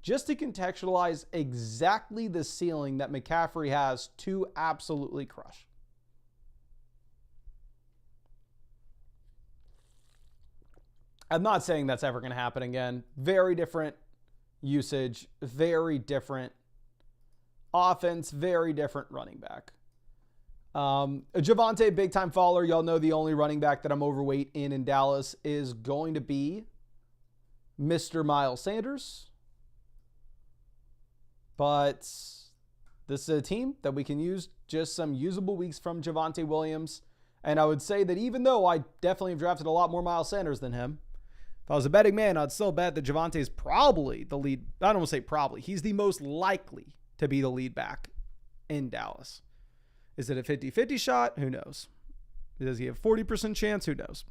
Just to contextualize exactly the ceiling that McCaffrey has to absolutely crush. I'm not saying that's ever going to happen again. Very different usage, very different offense, very different running back. Javonte, big time faller. Y'all know the only running back that I'm overweight in Dallas is going to be Mr. Miles Sanders. But this is a team that we can use just some usable weeks from Javonte Williams. And I would say that even though I definitely have drafted a lot more Miles Sanders than him, if I was a betting man, I'd still bet that Javonte is probably the lead. I don't want to say probably. He's the most likely to be the lead back in Dallas. Is it a 50-50 shot? Who knows? Does he have 40% chance? Who knows?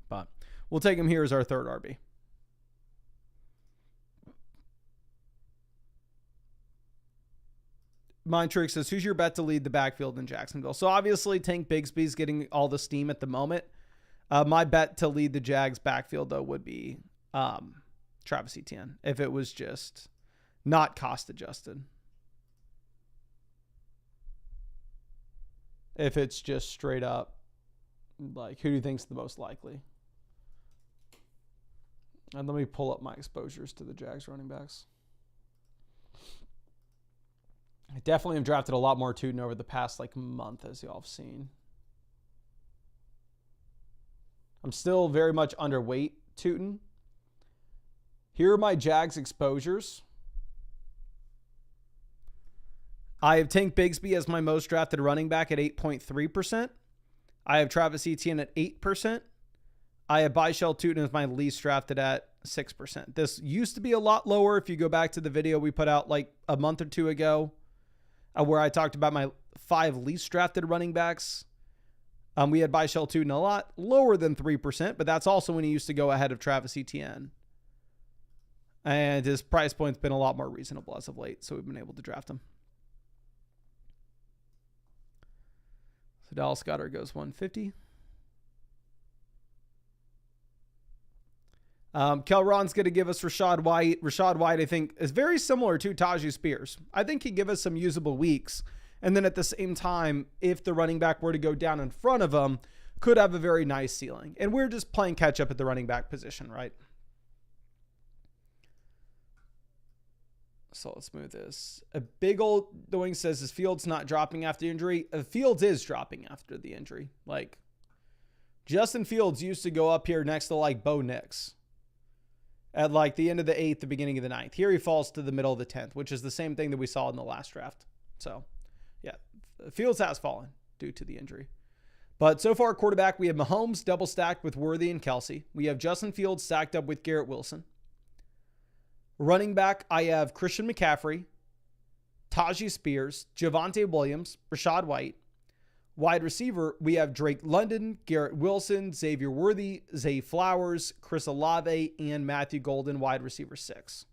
But we'll take him here as our third RB. Mind Trick says, who's your bet to lead the backfield in Jacksonville? So obviously Tank Bigsby's getting all the steam at the moment. My bet to lead the Jags backfield, though, would be Travis Etienne, if it was just not cost adjusted. If it's just straight up, like, who do you think's the most likely? And let me pull up my exposures to the Jags running backs. I definitely have drafted a lot more Tootin over the past month, as y'all have seen. I'm still very much underweight Tootin. Here are my Jags exposures. I have Tank Bigsby as my most drafted running back at 8.3%. I have Travis Etienne at 8%. I have Byshell Tootin as my least drafted at 6%. This used to be a lot lower if you go back to the video we put out a month or two ago where I talked about my 5 least drafted running backs. We had Byshell Tootin a lot lower than 3%, but that's also when he used to go ahead of Travis Etienne. And his price point's been a lot more reasonable as of late, so we've been able to draft him. So Dallas Goedert goes 150. Kelron's going to give us Rashad White. Rashad White, I think, is very similar to Tajay Spears. I think he'd give us some usable weeks. And then at the same time, if the running back were to go down in front of him, could have a very nice ceiling. And we're just playing catch up at the running back position, right? So let's move this. A big old doing says, is Fields not dropping after the injury? Fields is dropping after the injury. Justin Fields used to go up here next to Bo Nix at the end of the 8th, the beginning of the 9th. Here he falls to the middle of the 10th, which is the same thing that we saw in the last draft. So, yeah, Fields has fallen due to the injury. But so far, quarterback, we have Mahomes double stacked with Worthy and Kelsey. We have Justin Fields stacked up with Garrett Wilson. Running back, I have Christian McCaffrey, Tajay Spears, Javonte Williams, Rashad White. Wide receiver, we have Drake London, Garrett Wilson, Xavier Worthy, Zay Flowers, Chris Olave, and Matthew Golden, wide receiver 6.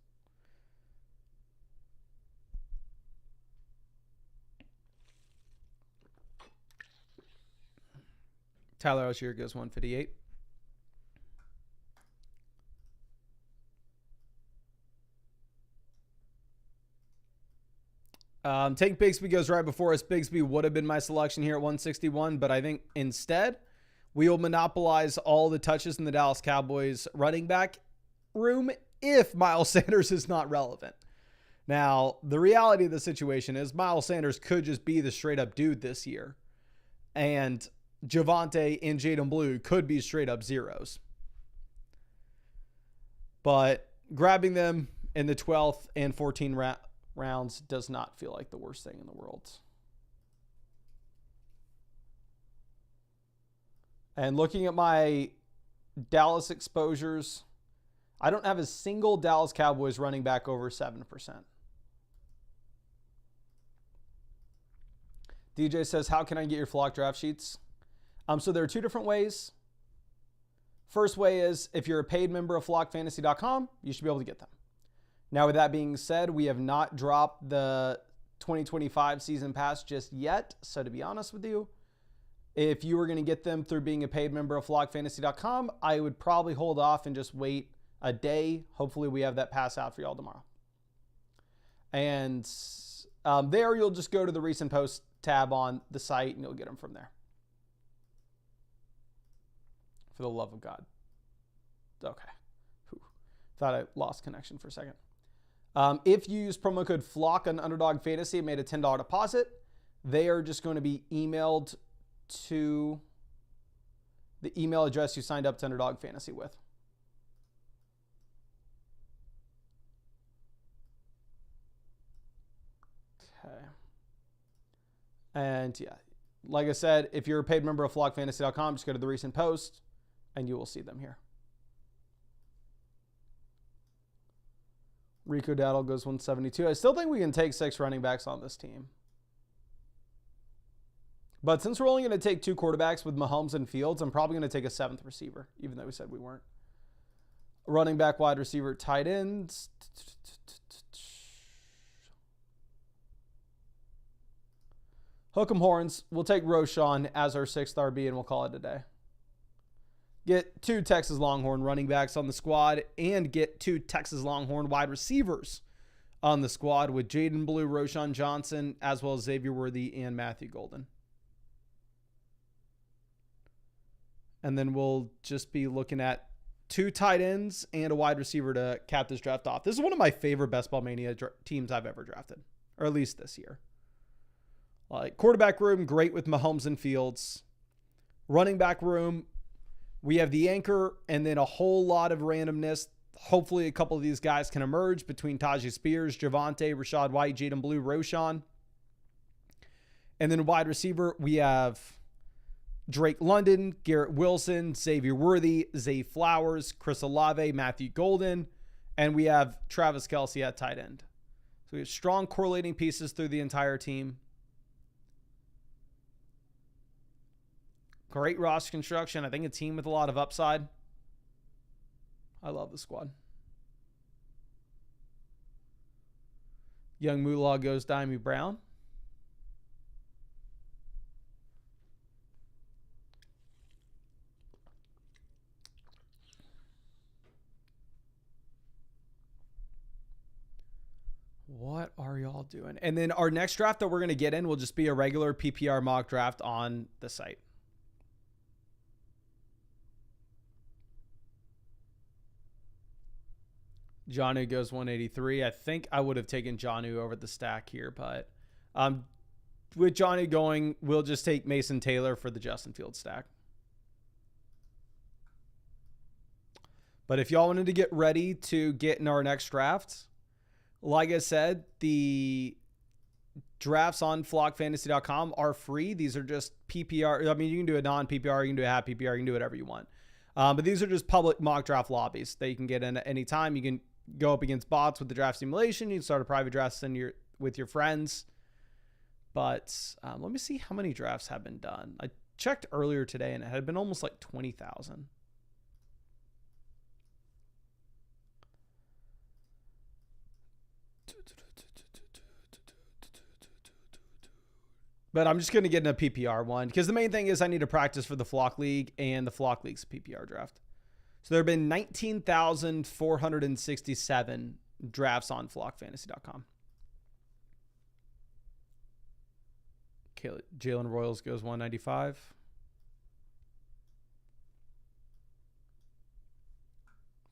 Tyler Algier goes 158. Tank Bigsby goes right before us. Bigsby would have been my selection here at 161, but I think instead we will monopolize all the touches in the Dallas Cowboys running back room if Miles Sanders is not relevant. Now, the reality of the situation is Miles Sanders could just be the straight up dude this year, and Javonte and Jaden Blue could be straight up zeros. But grabbing them in the 12th and 14th rounds does not feel like the worst thing in the world. And looking at my Dallas exposures, I don't have a single Dallas Cowboys running back over 7%. DJ says, how can I get your flock draft sheets? So there are 2 different ways. First way is if you're a paid member of flockfantasy.com, you should be able to get them. Now, with that being said, we have not dropped the 2025 season pass just yet. So to be honest with you, if you were going to get them through being a paid member of flockfantasy.com, I would probably hold off and just wait a day. Hopefully we have that pass out for y'all tomorrow. And there you'll just go to the recent post tab on the site and you'll get them from there. For the love of God. Okay. Whew. Thought I lost connection for a second. If you use promo code FLOCK on Underdog Fantasy and made a $10 deposit, they are just going to be emailed to the email address you signed up to Underdog Fantasy with. Okay. And yeah, like I said, if you're a paid member of flockfantasy.com, just go to the recent post and you will see them here. Rico Dowdle goes 172. I still think we can take 6 running backs on this team. But since we're only going to take 2 quarterbacks with Mahomes and Fields, I'm probably going to take a 7th receiver, even though we said we weren't. Running back, wide receiver, tight ends. Hook 'em horns. We'll take Roschon as our 6th RB and we'll call it a day. Get 2 Texas Longhorn running backs on the squad and get 2 Texas Longhorn wide receivers on the squad with Jaden Blue, Roschon Johnson, as well as Xavier Worthy and Matthew Golden. And then we'll just be looking at 2 tight ends and a wide receiver to cap this draft off. This is one of my favorite Best Ball Mania teams I've ever drafted, or at least this year. Like quarterback room, great with Mahomes and Fields. Running back room, we have the anchor and then a whole lot of randomness. Hopefully a couple of these guys can emerge between Tajay Spears, Javonte, Rashad White, Jaden Blue, Roschon. And then wide receiver, we have Drake London, Garrett Wilson, Xavier Worthy, Zay Flowers, Chris Olave, Matthew Golden, and we have Travis Kelce at tight end. So we have strong correlating pieces through the entire team. Great roster construction. I think a team with a lot of upside. I love the squad. Young Moolah goes Dimey Brown. What are y'all doing? And then our next draft that we're going to get in will just be a regular PPR mock draft on the site. Jonnu goes 183. I think I would have taken Jonnu over the stack here, but with Jonnu going, we'll just take Mason Taylor for the Justin Fields stack. But if y'all wanted to get ready to get in our next draft, like I said, the drafts on flockfantasy.com are free. These are just PPR. I mean, you can do a non-PPR, you can do a half PPR, you can do whatever you want. But these are just public mock draft lobbies that you can get in at any time. You can go up against bots with the draft simulation. You can start a private draft with your friends. But let me see how many drafts have been done. I checked earlier today, and it had been almost like 20,000. But I'm just going to get in a PPR one because the main thing is I need to practice for the Flock League, and the Flock League's a PPR draft. So there have been 19,467 drafts on flockfantasy.com. Jalen Royals goes 195.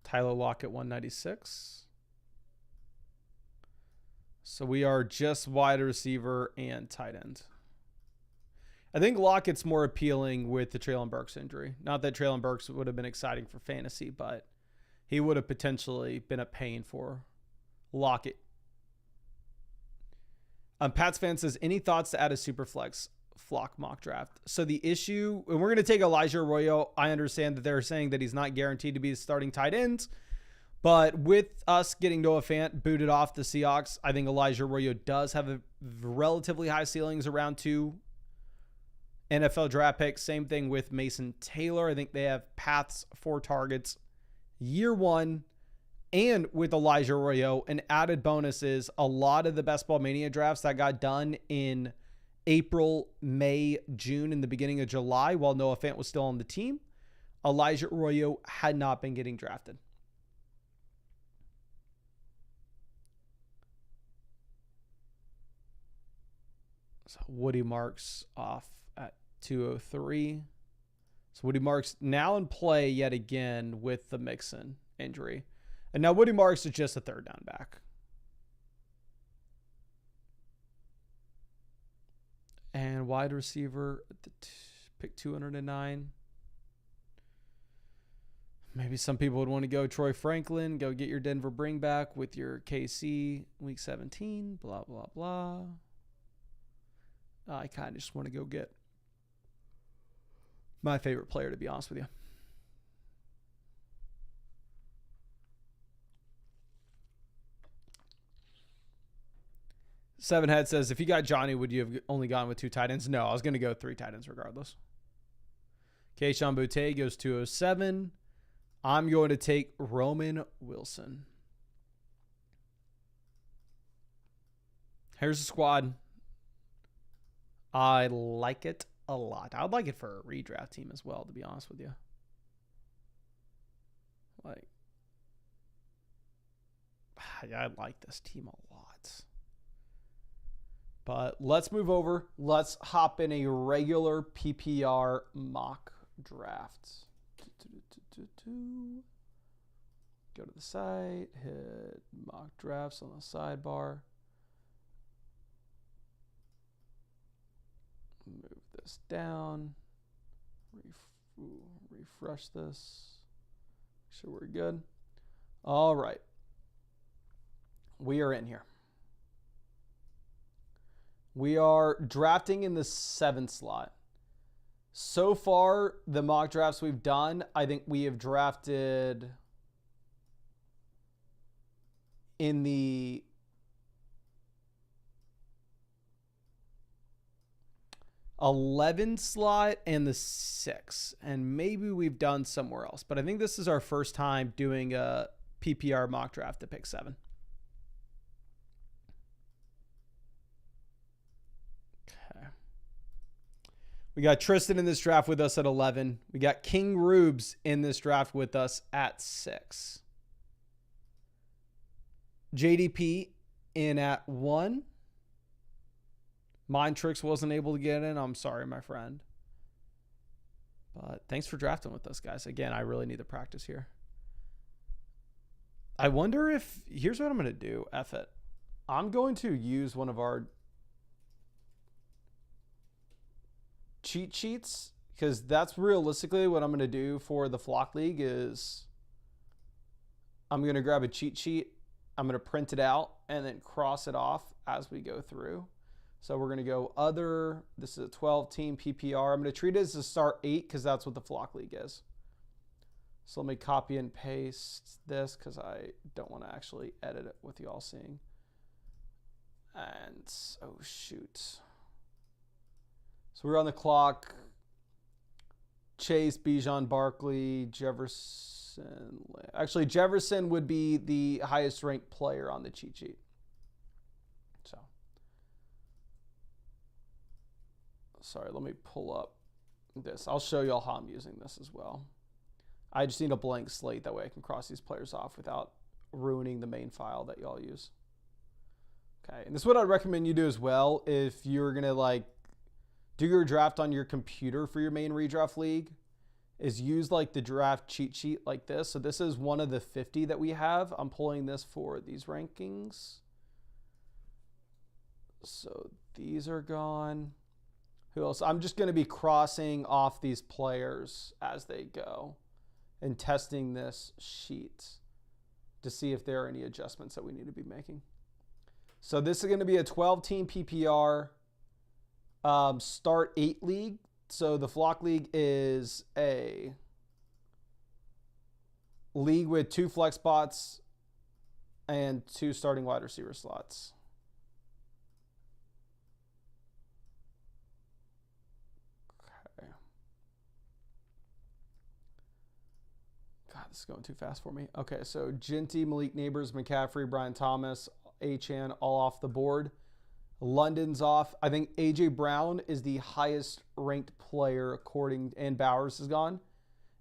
Tyler Lockett 196. So we are just wide receiver and tight end. I think Lockett's more appealing with the Treylon Burks injury. Not that Treylon Burks would have been exciting for fantasy, but he would have potentially been a pain for Lockett. Pats fan says, any thoughts to add a Superflex Flock mock draft? So the issue, and we're going to take Elijah Arroyo. I understand that they're saying that he's not guaranteed to be the starting tight end. But with us getting Noah Fant booted off the Seahawks, I think Elijah Arroyo does have a relatively high ceilings around 2 NFL draft picks. Same thing with Mason Taylor. I think they have paths for targets year 1. And with Elijah Arroyo, an added bonus is a lot of the Best Ball Mania drafts that got done in April, May, June, and the beginning of July while Noah Fant was still on the team, Elijah Arroyo had not been getting drafted. So Woody Marks off at 203. So Woody Marks now in play yet again with the Mixon injury. And now Woody Marks is just a third down back. And wide receiver at the pick 209. Maybe some people would want to go Troy Franklin, go get your Denver bring back with your KC week 17, blah, blah, blah. I kind of just want to go get my favorite player, to be honest with you. Sevenhead says, if you got Johnny, would you have only gone with 2 tight ends? No, I was going to go 3 tight ends regardless. Keyshawn Boutte goes 207. I'm going to take Roman Wilson. Here's the squad. I like it a lot. I would like it for a redraft team as well, to be honest with you. Like, I like this team a lot. But let's move over. Let's hop in a regular PPR mock draft. Go to the site, hit mock drafts on the sidebar. Move this down. Refresh this. Make sure we're good. All right. We are in here. We are drafting in the 7th slot. So far, the mock drafts we've done, I think we have drafted in the '11 slot and the 6, and maybe we've done somewhere else. But I think this is our first time doing a PPR mock draft at pick 7. Okay. We got Tristan in this draft with us at 11. We got King Rubes in this draft with us at 6. JDP in at 1. Mind Tricks wasn't able to get in. I'm sorry, my friend. But thanks for drafting with us, guys. Again, I really need to practice here. I wonder if... Here's what I'm going to do. F it. I'm going to use one of our cheat sheets, because that's realistically what I'm going to do for the Flock League is I'm going to grab a cheat sheet. I'm going to print it out and then cross it off as we go through. So we're going to go other. This is a 12-team PPR. I'm going to treat it as a start 8 because that's what the Flock League is. So let me copy and paste this because I don't want to actually edit it with you all seeing. And, oh, shoot. So we're on the clock. Chase, Bijan, Barkley, Jefferson. Actually, Jefferson would be the highest ranked player on the cheat sheet. So, sorry, let me pull up this. I'll show you all how I'm using this as well. I just need a blank slate. That way I can cross these players off without ruining the main file that y'all use. Okay, and this is what I'd recommend you do as well if you're going to like do your draft on your computer for your main redraft league, is use like the draft cheat sheet like this. So this is one of the 50 that we have. I'm pulling this for these rankings. So these are gone. Who else? I'm just going to be crossing off these players as they go and testing this sheet to see if there are any adjustments that we need to be making. So this is going to be a 12-team PPR start 8 league. So the Flock League is a league with 2 flex spots and 2 starting wide receiver slots. Okay. God, this is going too fast for me. Okay, so Ginty, Malik Neighbors, McCaffrey, Brian Thomas, Achane all off the board. London's off. I think A.J. Brown is the highest ranked player according, and Bowers is gone.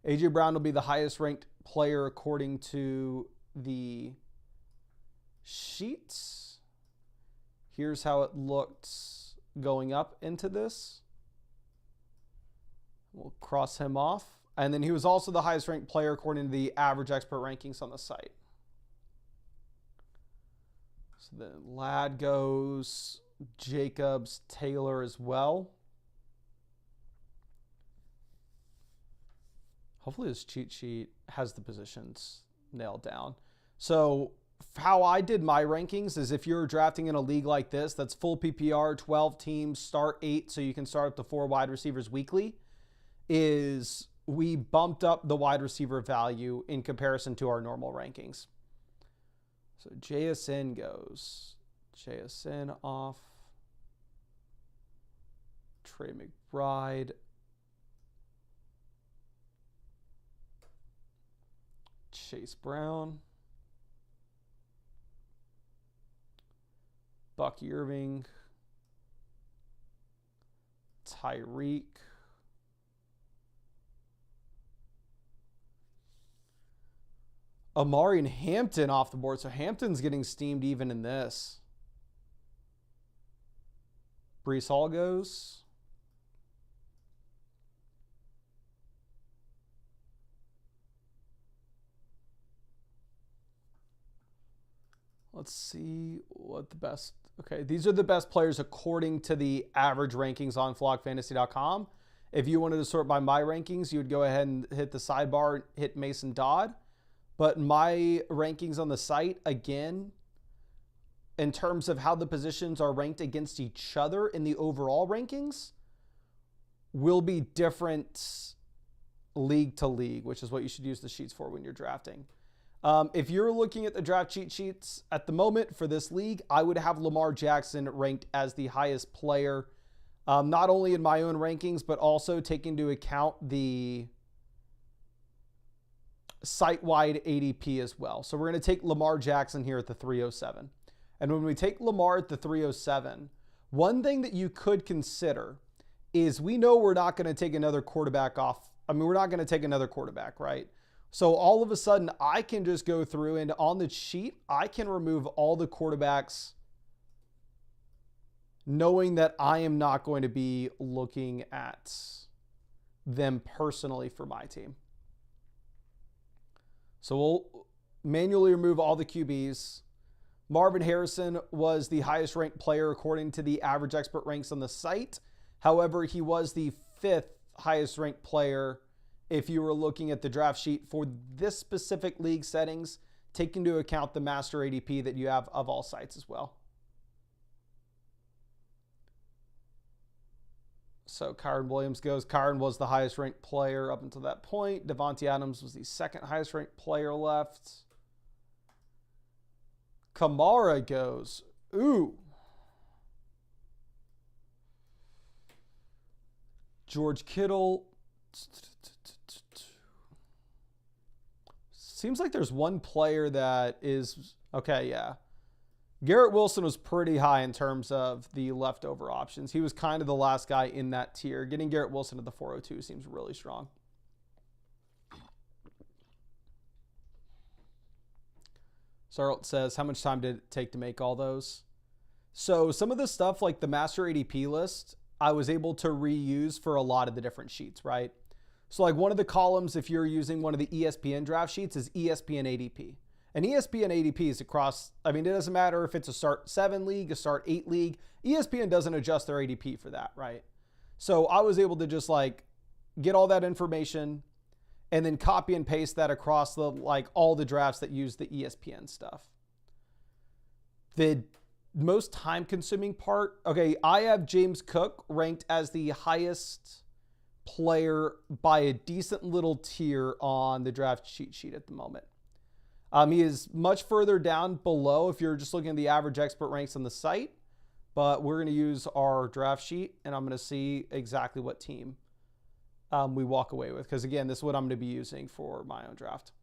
A.J. Brown will be the highest ranked player according to the sheets. Here's how it looked going up into this. We'll cross him off. And then he was also the highest ranked player according to the average expert rankings on the site. So then Ladd goes, Jacobs, Taylor as well. Hopefully this cheat sheet has the positions nailed down. So how I did my rankings is if you're drafting in a league like this, that's full PPR, 12 teams, start 8, so you can start up to 4 wide receivers weekly, is we bumped up the wide receiver value in comparison to our normal rankings. So JSN goes. JSN off. Trey McBride. Chase Brown. Bucky Irving. Tyreek. Amari and Hampton off the board. So Hampton's getting steamed even in this. Brees Hall goes. Let's see what the best. Okay, these are the best players according to the average rankings on flockfantasy.com. If you wanted to sort by my rankings, you would go ahead and hit the sidebar, hit Mason Dodd. But my rankings on the site, again, in terms of how the positions are ranked against each other in the overall rankings, will be different league to league, which is what you should use the sheets for when you're drafting. If you're looking at the draft cheat sheets at the moment for this league, I would have Lamar Jackson ranked as the highest player, not only in my own rankings, but also taking into account the site-wide ADP as well. So we're going to take Lamar Jackson here at the 307. And when we take Lamar at the 307, one thing that you could consider is we know we're not going to take another quarterback off. I mean, we're not going to take another quarterback, right? So all of a sudden, I can just go through and on the sheet, I can remove all the quarterbacks knowing that I am not going to be looking at them personally for my team. So we'll manually remove all the QBs. Marvin Harrison was the highest ranked player according to the average expert ranks on the site. However, he was the 5th highest ranked player if you were looking at the draft sheet for this specific league settings, take into account the master ADP that you have of all sites as well. So Kyron Williams goes. Kyron was the highest ranked player up until that point. Devontae Adams was the 2nd highest ranked player left. Kamara goes. Ooh. George Kittle. Seems like there's one player that is, okay, yeah. Garrett Wilson was pretty high in terms of the leftover options. He was kind of the last guy in that tier. Getting Garrett Wilson at the 402 seems really strong. Sarlt says, how much time did it take to make all those? So some of the stuff like the master ADP list, I was able to reuse for a lot of the different sheets, right? So like one of the columns, if you're using one of the ESPN draft sheets, is ESPN ADP. And ESPN ADP is across, I mean, it doesn't matter if it's a start 7 league, a start 8 league. ESPN doesn't adjust their ADP for that, right? So I was able to just like get all that information and then copy and paste that across the like all the drafts that use the ESPN stuff. The most time consuming part, okay, I have James Cook ranked as the highest player by a decent little tier on the draft cheat sheet at the moment. He is much further down below if you're just looking at the average expert ranks on the site, but we're going to use our draft sheet and I'm going to see exactly what team we walk away with. Because again, this is what I'm going to be using for my own draft.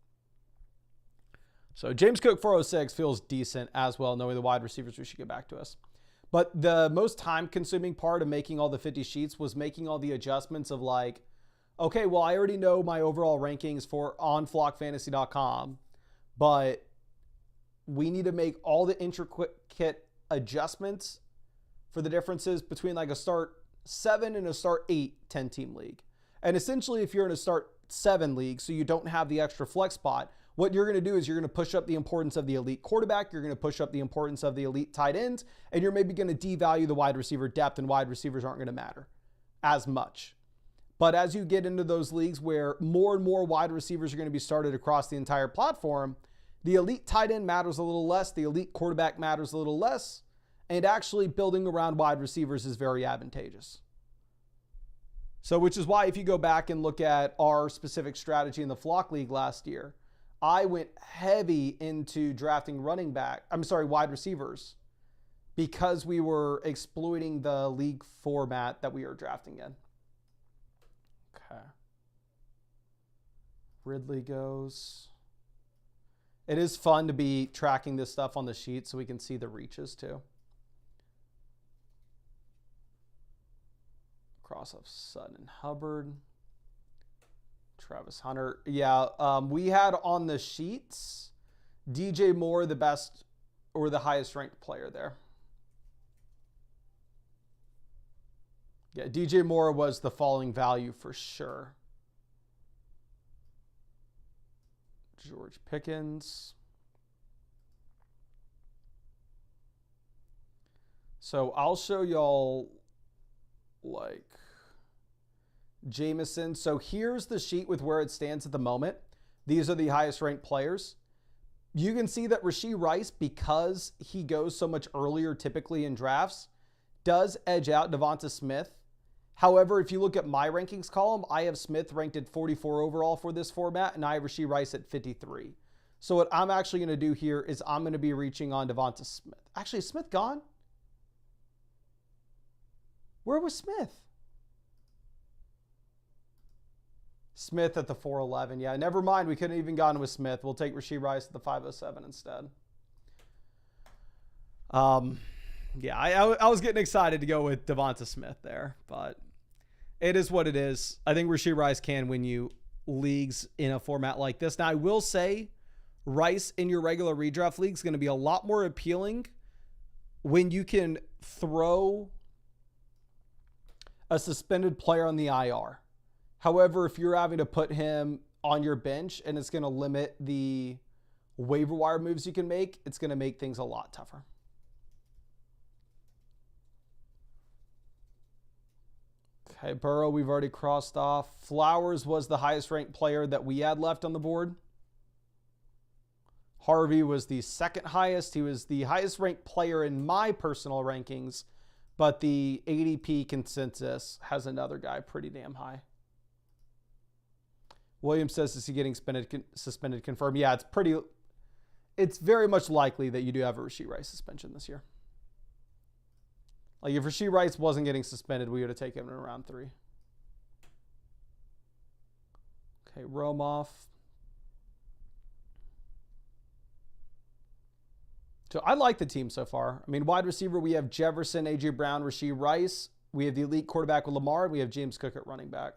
So James Cook 406 feels decent as well, knowing the wide receivers who should get back to us. But the most time consuming part of making all the 50 sheets was making all the adjustments of like, okay, well, I already know my overall rankings for on flockfantasy.com. But we need to make all the intricate adjustments for the differences between like a start 7 and a start 8 10-team league. And essentially, if you're in a start 7 league, so you don't have the extra flex spot, what you're going to do is you're going to push up the importance of the elite quarterback. You're going to push up the importance of the elite tight ends. And you're maybe going to devalue the wide receiver depth, and wide receivers aren't going to matter as much. But as you get into those leagues where more and more wide receivers are going to be started across the entire platform, the elite tight end matters a little less. The elite quarterback matters a little less. And actually building around wide receivers is very advantageous. So which is why if you go back and look at our specific strategy in the Flock League last year, I went heavy into drafting wide receivers because we were exploiting the league format that we are drafting in. Okay. Ridley goes. It is fun to be tracking this stuff on the sheet so we can see the reaches too. cross of Sutton and Hubbard. Travis Hunter. Yeah, we had on the sheets DJ Moore the best or the highest ranked player there. Yeah, DJ Moore was the falling value for sure. George Pickens. So I'll show y'all like Jameson. So here's the sheet with where it stands at the moment. These are the highest ranked players. You can see that Rashee Rice, because he goes so much earlier typically in drafts, does edge out Devonta Smith. However, if you look at my rankings column, I have Smith ranked at 44 overall for this format, and I have Rashee Rice at 53. So what I'm actually going to do here is I'm going to be reaching on Devonta Smith. Actually, is Smith gone? Where was Smith? Smith at the 411. Yeah, never mind. We couldn't even gotten with Smith. We'll take Rashee Rice at the 507 instead. Yeah, I was getting excited to go with Devonta Smith there, but it is what it is. I think Rashee Rice can win you leagues in a format like this. Now, I will say Rice in your regular redraft league is going to be a lot more appealing when you can throw a suspended player on the IR. However, if you're having to put him on your bench and it's going to limit the waiver wire moves you can make, it's going to make things a lot tougher. Okay, Burrow, we've already crossed off. Flowers was the highest ranked player that we had left on the board. Harvey was the second highest. He was the highest ranked player in my personal rankings, but the ADP consensus has another guy pretty damn high. Williams says, is he getting suspended confirmed? Yeah, it's very much likely that you do have a Rashee Rice suspension this year. Like if Rashee Rice wasn't getting suspended, we would have taken him in round 3. Okay, Romoff. So I like the team so far. I mean, wide receiver, we have Jefferson, A.J. Brown, Rashee Rice. We have the elite quarterback with Lamar, and we have James Cook at running back.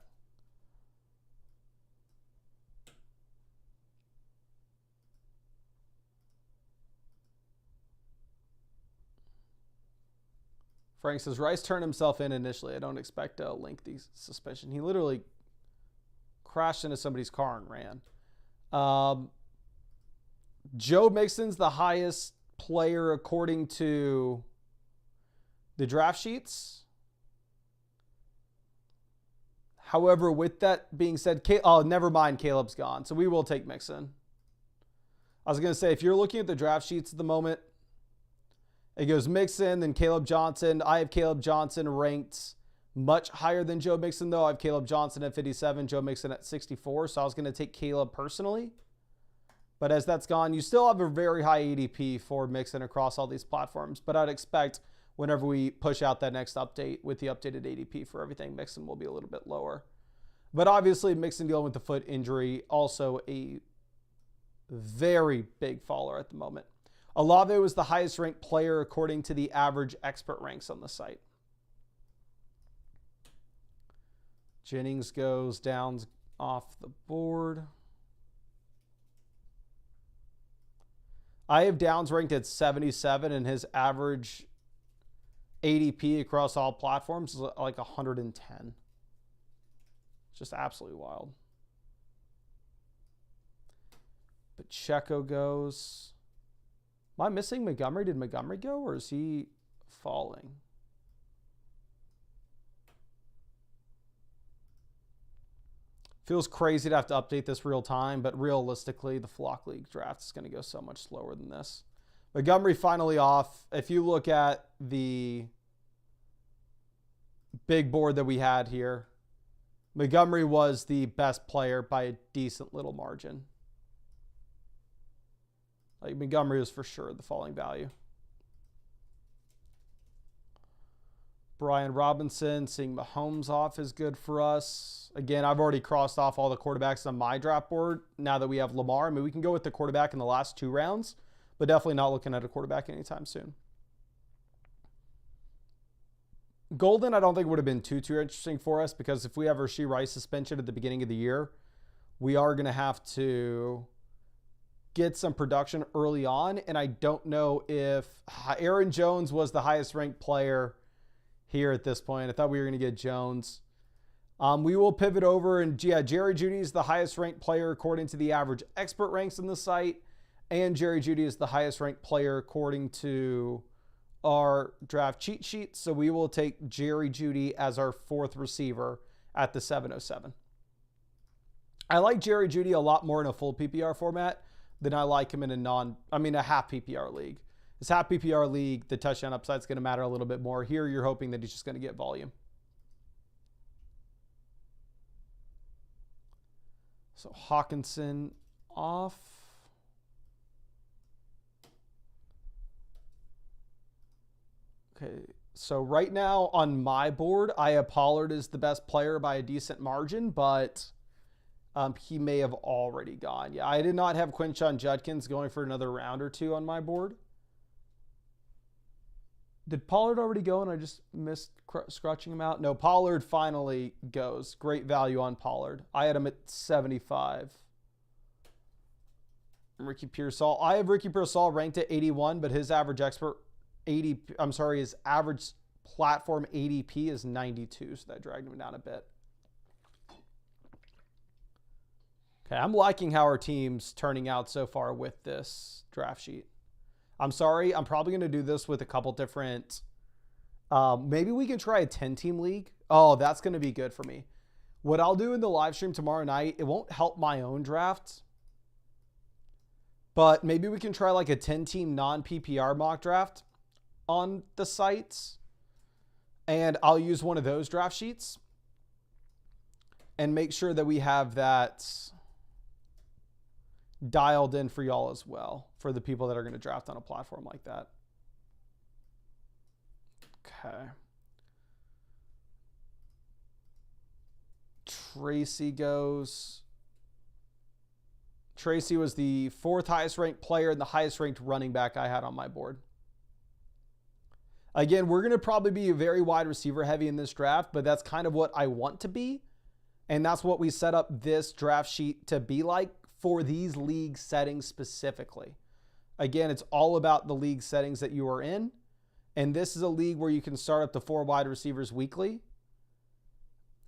Frank says, Rice turned himself in initially. I don't expect a lengthy suspension. He literally crashed into somebody's car and ran. Joe Mixon's the highest player according to the draft sheets. However, with that being said, never mind, Caleb's gone. So we will take Mixon. I was going to say, if you're looking at the draft sheets at the moment, it goes Mixon, then Caleb Johnson. I have Caleb Johnson ranked much higher than Joe Mixon, though. I have Caleb Johnson at 57, Joe Mixon at 64. So I was going to take Caleb personally. But as that's gone, you still have a very high ADP for Mixon across all these platforms. But I'd expect whenever we push out that next update with the updated ADP for everything, Mixon will be a little bit lower. But obviously, Mixon dealing with the foot injury, also a very big faller at the moment. Olave was the highest ranked player according to the average expert ranks on the site. Jennings goes down off the board. I have Downs ranked at 77, and his average ADP across all platforms is like 110. Just absolutely wild. Pacheco goes. Am I missing Montgomery? Did Montgomery go, or is he falling? Feels crazy to have to update this real time, but realistically, the Flock League draft is going to go so much slower than this. Montgomery finally off. If you look at the big board that we had here, Montgomery was the best player by a decent little margin. Like Montgomery was for sure the falling value. Brian Robinson, seeing Mahomes off is good for us. Again, I've already crossed off all the quarterbacks on my draft board now that we have Lamar. I mean, we can go with the quarterback in the last 2 rounds, but definitely not looking at a quarterback anytime soon. Golden, I don't think would have been too interesting for us, because if we have Rashee Rice suspension at the beginning of the year, we are going to have to get some production early on. And I don't know if Aaron Jones was the highest ranked player here at this point. I thought we were going to get Jones. We will pivot over, and yeah, Jerry Jeudy is the highest ranked player according to the average expert ranks on the site. And Jerry Jeudy is the highest ranked player according to our draft cheat sheet. So we will take Jerry Jeudy as our fourth receiver at the 707. I like Jerry Jeudy a lot more in a full PPR format than I like him in a half PPR league. This half PPR league, the touchdown upside is going to matter a little bit more. Here, you're hoping that he's just going to get volume. So Hawkinson off. Okay, so right now on my board, I have Pollard as the best player by a decent margin, but he may have already gone. Yeah, I did not have Quinshon Judkins going for another round or two on my board. Did Pollard already go and I just missed scratching him out? No, Pollard finally goes. Great value on Pollard. I had him at 75. Ricky Pearsall. I have Ricky Pearsall ranked at 81, but his average his average platform ADP is 92, so that dragged him down a bit. Okay, I'm liking how our team's turning out so far with this draft sheet. I'm sorry, I'm probably going to do this with a couple different... maybe we can try a 10-team league. Oh, that's going to be good for me. What I'll do in the live stream tomorrow night, it won't help my own draft, but maybe we can try like a 10-team non-PPR mock draft on the sites, and I'll use one of those draft sheets and make sure that we have that dialed in for y'all as well, for the people that are going to draft on a platform like that. Okay. Tracy goes. Tracy was the fourth highest ranked player and the highest ranked running back I had on my board. Again, we're going to probably be very wide receiver heavy in this draft, but that's kind of what I want to be. And that's what we set up this draft sheet to be like for these league settings specifically. Again, it's all about the league settings that you are in. And this is a league where you can start up to 4 wide receivers weekly.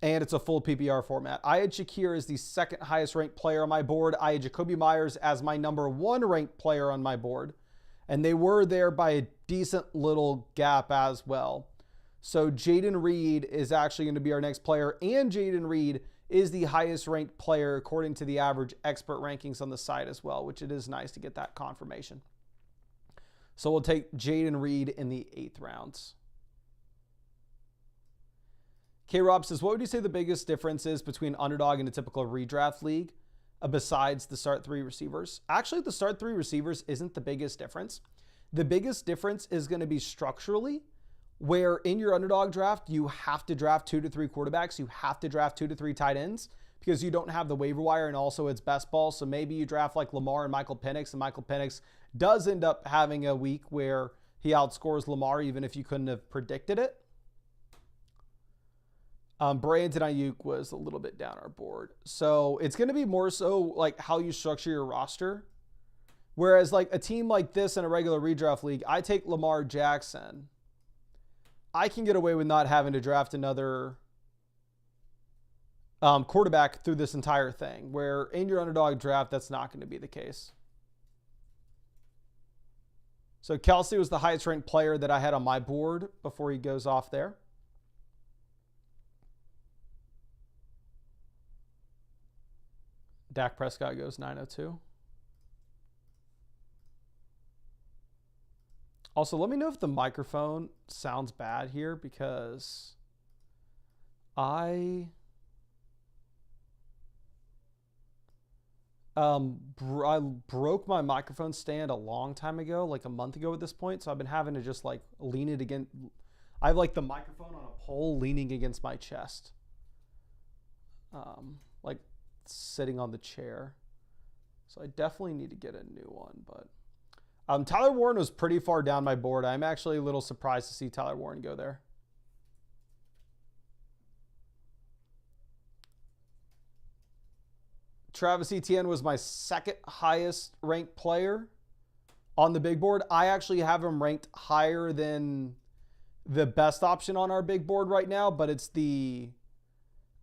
And it's a full PPR format. I had Shakir as the second highest ranked player on my board. I had Jacoby Myers as my number 1 ranked player on my board. And they were there by a decent little gap as well. So Jaden Reed is actually going to be our next player. And Jaden Reed is the highest ranked player according to the average expert rankings on the site as well, which it is nice to get that confirmation. So we'll take Jaden Reed in the 8th rounds. K-Rob says, what would you say the biggest difference is between Underdog and a typical redraft league besides the start 3 receivers? Actually, the start 3 receivers isn't the biggest difference. The biggest difference is going to be structurally, where in your Underdog draft, you have to draft 2 to 3 quarterbacks. You have to draft 2 to 3 tight ends because you don't have the waiver wire, and also it's best ball. So maybe you draft like Lamar and Michael Penix, and Michael Penix does end up having a week where he outscores Lamar even if you couldn't have predicted it. Brandon Ayuk was a little bit down our board. So it's going to be more so like how you structure your roster. Whereas like a team like this in a regular redraft league, I take Lamar Jackson. I can get away with not having to draft another quarterback through this entire thing, where in your Underdog draft, that's not going to be the case. So Kelsey was the highest ranked player that I had on my board before he goes off there. Dak Prescott goes 902. Also, let me know if the microphone sounds bad here, because I broke my microphone stand a long time ago, like a month ago at this point. So I've been having to just like lean it against. I have like the microphone on a pole leaning against my chest. Like sitting on the chair. So I definitely need to get a new one, but Tyler Warren was pretty far down my board. I'm actually a little surprised to see Tyler Warren go there. Travis Etienne was my second highest ranked player on the big board. I actually have him ranked higher than the best option on our big board right now, but it's the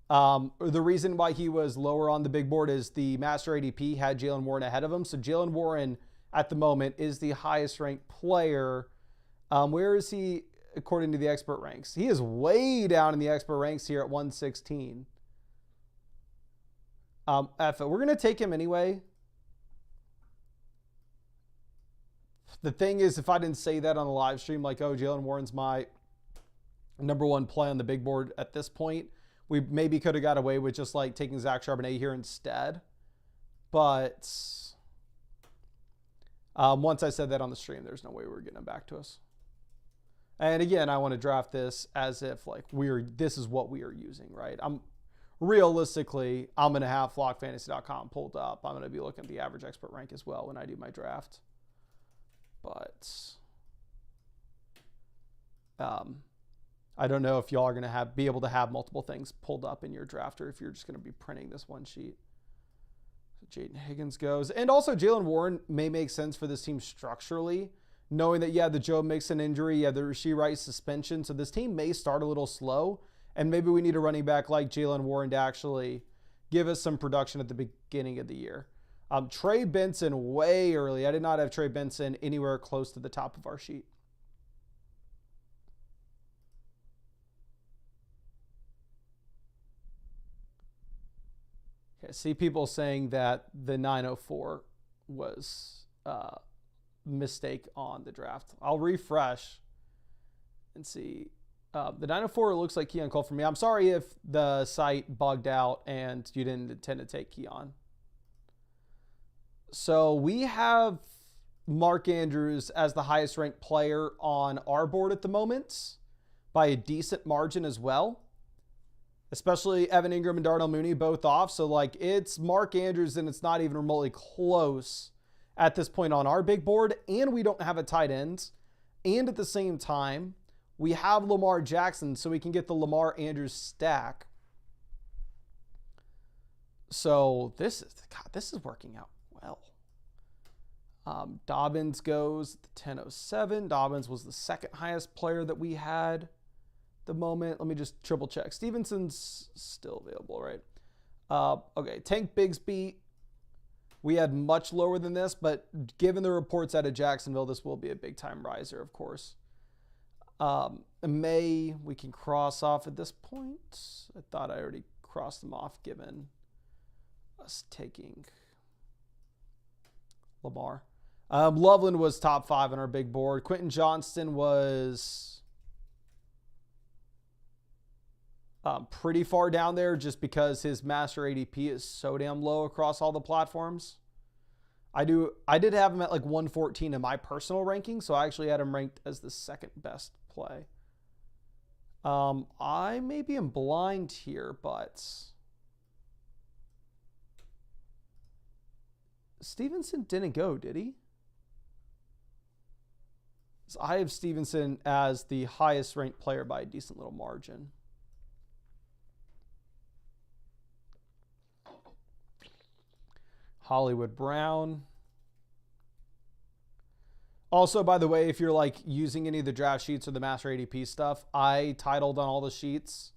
reason why he was lower on the big board is the master ADP had Jaylen Warren ahead of him. So Jaylen Warren at the moment is the highest ranked player. Where is he according to the expert ranks? He is way down in the expert ranks here at 116. We're going to take him anyway. The thing is, if I didn't say that on the live stream, like, oh, Jaylen Warren's my number one play on the big board at this point, we maybe could have got away with just like taking Zach Charbonnet here instead. But once I said that on the stream, there's no way we were getting him back to us. And again, I want to draft this as if like this is what we are using, right? Realistically, I'm going to have flockfantasy.com pulled up. I'm going to be looking at the average expert rank as well when I do my draft. But I don't know if y'all are going to be able to have multiple things pulled up in your draft or if you're just going to be printing this one sheet. So Jaden Higgins goes. And also Jaylen Warren may make sense for this team structurally, knowing that, yeah, the Joe Mixon injury, yeah, the Rashee Rice suspension. So this team may start a little slow. And maybe we need a running back like Jaylen Warren to actually give us some production at the beginning of the year. Trey Benson way early. I did not have Trey Benson anywhere close to the top of our sheet. Okay, see people saying that the 904 was a mistake on the draft. I'll refresh and see. The 904 looks like Keon Cole for me. I'm sorry if the site bugged out and you didn't intend to take Keon. So we have Mark Andrews as the highest ranked player on our board at the moment by a decent margin as well. Especially Evan Ingram and Darnell Mooney both off. So like it's Mark Andrews and it's not even remotely close at this point on our big board. And we don't have a tight end. And at the same time, we have Lamar Jackson, so we can get the Lamar Andrews stack. So this is working out well. Dobbins goes at the 10:07. Dobbins was the second highest player that we had at the moment. Let me just triple check. Stevenson's still available, right? Okay, Tank Bigsby. We had much lower than this, but given the reports out of Jacksonville, this will be a big time riser, of course. May, we can cross off at this point. I thought I already crossed them off given us taking Lamar. Loveland was top 5 on our big board. Quentin Johnston was pretty far down there just because his master ADP is so damn low across all the platforms. I did have him at like 114 in my personal ranking, so I actually had him ranked as the second best play. I maybe am blind here, but Stevenson didn't go, did he? So I have Stevenson as the highest ranked player by a decent little margin. Hollywood Brown. Also, by the way, if you're like using any of the draft sheets or the master ADP stuff, I titled on all the sheets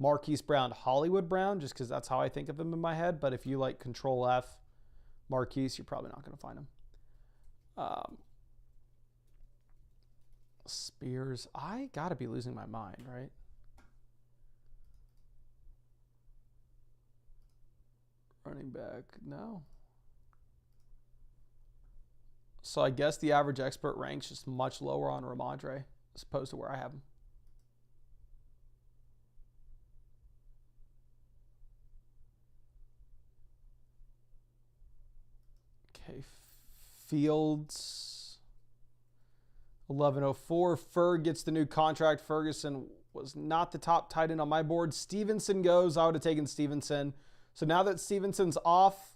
Marquise Brown, Hollywood Brown, just because that's how I think of him in my head. But if you like Control F, Marquise, you're probably not going to find him. Spears, I got to be losing my mind, right? Running back, no. So I guess the average expert rank's just much lower on Ramondre as opposed to where I have him. Okay, Fields, 1104. Ferg gets the new contract. Ferguson was not the top tight end on my board. Stevenson goes. I would have taken Stevenson. So now that Stevenson's off,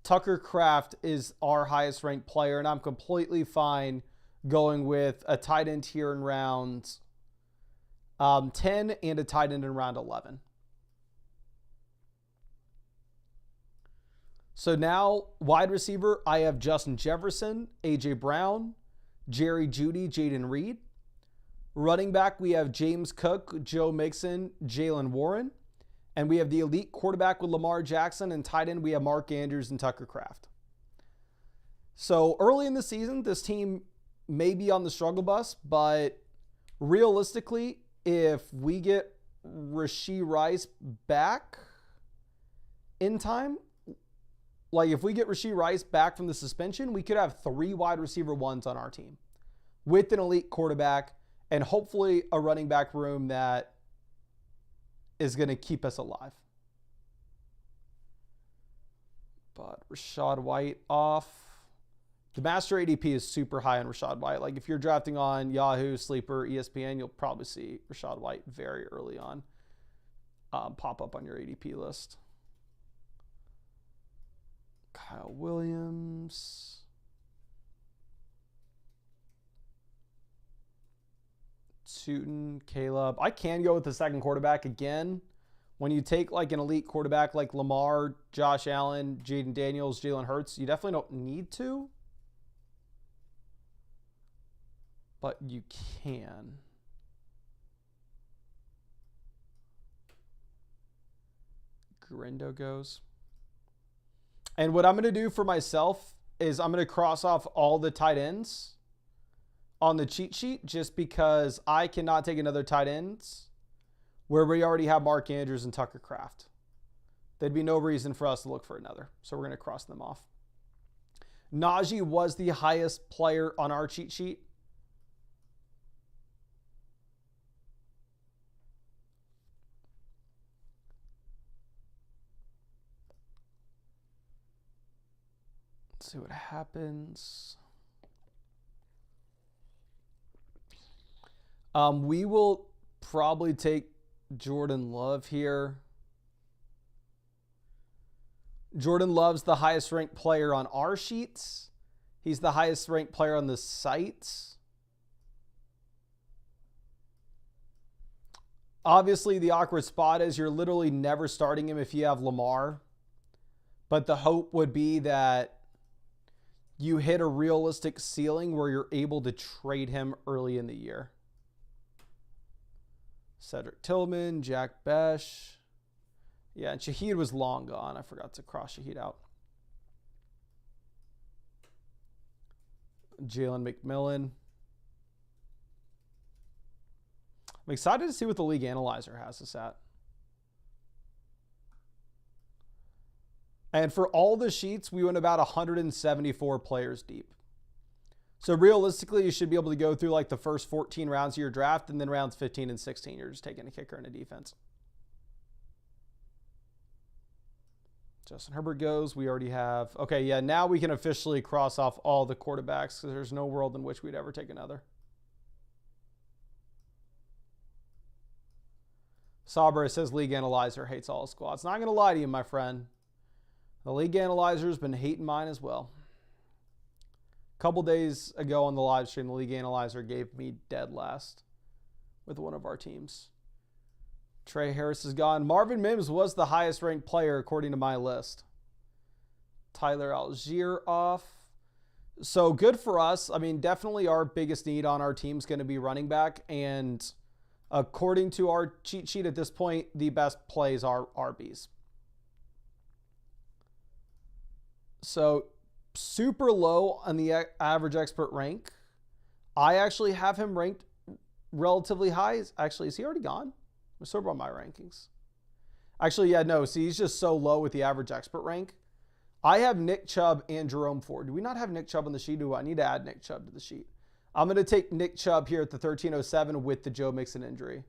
Tucker Kraft is our highest ranked player, and I'm completely fine going with a tight end here in round 10 and a tight end in round 11. So now, wide receiver, I have Justin Jefferson, A.J. Brown, Jerry Jeudy, Jaden Reed. Running back, we have James Cook, Joe Mixon, Jalen Warren. And we have the elite quarterback with Lamar Jackson. And tight end, we have Mark Andrews and Tucker Kraft. So early in the season, this team may be on the struggle bus. But realistically, if we get Rashee Rice back in time, like if we get Rashee Rice back from the suspension, we could have 3 wide receiver ones on our team with an elite quarterback and hopefully a running back room that is going to keep us alive. But Rachaad White off. The master ADP is super high on Rachaad White. Like if you're drafting on Yahoo, Sleeper, ESPN, you'll probably see Rachaad White very early on pop up on your ADP list. Kyle Williams. Tootin, Caleb. I can go with the second quarterback again. When you take like an elite quarterback like Lamar, Josh Allen, Jaden Daniels, Jalen Hurts, you definitely don't need to. But you can. Grindo goes. And what I'm going to do for myself is I'm going to cross off all the tight ends on the cheat sheet just because I cannot take another tight ends where we already have Mark Andrews and Tucker Kraft. There'd be no reason for us to look for another. So we're going to cross them off. Najee was the highest player on our cheat sheet. Let's see what happens. We will probably take Jordan Love here. Jordan Love's the highest ranked player on our sheets. He's the highest ranked player on the site. Obviously, the awkward spot is you're literally never starting him if you have Lamar. But the hope would be that you hit a realistic ceiling where you're able to trade him early in the year. Cedric Tillman, Jack Besh. Yeah, and Shaheed was long gone. I forgot to cross Shaheed out. Jalen McMillan. I'm excited to see what the league analyzer has us at. And for all the sheets, we went about 174 players deep. So realistically, you should be able to go through like the first 14 rounds of your draft, and then rounds 15 and 16, you're just taking a kicker and a defense. Justin Herbert goes. We already have. Okay, yeah, now we can officially cross off all the quarterbacks because there's no world in which we'd ever take another. Sabra says League Analyzer hates all squads. Not going to lie to you, my friend. The League Analyzer's been hating mine as well. A couple days ago on the live stream, the League Analyzer gave me dead last with one of our teams. Trey Harris is gone. Marvin Mims was the highest ranked player according to my list. Tyler Algier off. So good for us. I mean, definitely our biggest need on our team is going to be running back. And according to our cheat sheet at this point, the best plays are RBs. So super low on the average expert rank. I actually have him ranked relatively high. Actually, is he already gone? I'm sorry about my rankings. Actually, yeah, no. See, he's just so low with the average expert rank. I have Nick Chubb and Jerome Ford. Do we not have Nick Chubb on the sheet? Do I need to add Nick Chubb to the sheet? I'm going to take Nick Chubb here at the 1307 with the Joe Mixon injury.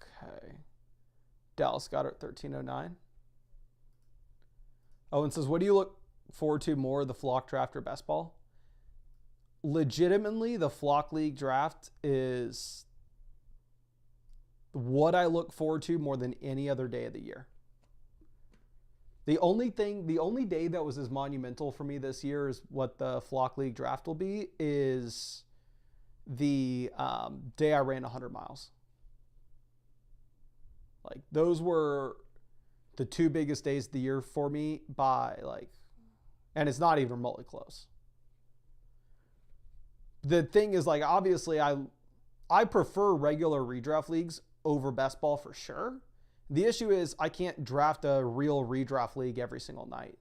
Okay. Dallas got it at 1309. Owen says, what do you look forward to more, the flock draft or best ball? Legitimately, the flock league draft is what I look forward to more than any other day of the year. The only day that was as monumental for me this year is what the flock league draft will be is the day I ran 100 miles. Like, those were the two biggest days of the year for me by, like, and it's not even remotely close. The thing is, like, obviously I prefer regular redraft leagues over best ball for sure. The issue is I can't draft a real redraft league every single night.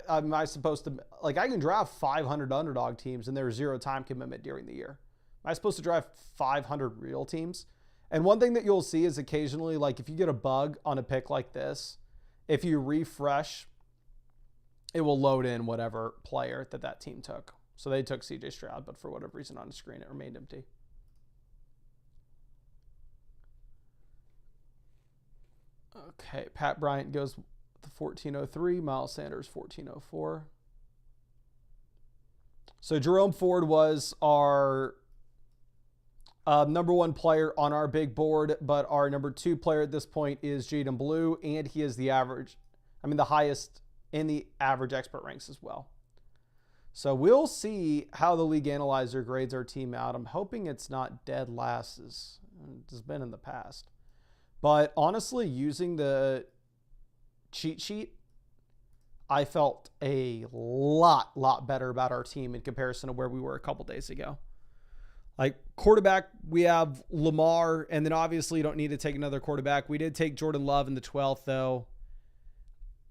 Am I supposed to, like, I can draft 500 underdog teams and there's zero time commitment during the year. Am I supposed to draft 500 real teams? And one thing that you'll see is occasionally, like, if you get a bug on a pick like this, if you refresh, it will load in whatever player that team took. So they took CJ Stroud, but for whatever reason on the screen, it remained empty. Okay, Pat Bryant goes with the 1403, Miles Sanders 1404. So Jerome Ford was our number one player on our big board, but our number two player at this point is Jaden Blue, and he is the highest in the average expert ranks as well. So we'll see how the league analyzer grades our team out. I'm hoping it's not dead last as it's been in the past. But honestly, using the cheat sheet, I felt a lot better about our team in comparison to where we were a couple days ago. Like, quarterback, we have Lamar, and then obviously you don't need to take another quarterback. We did take Jordan Love in the 12th, though.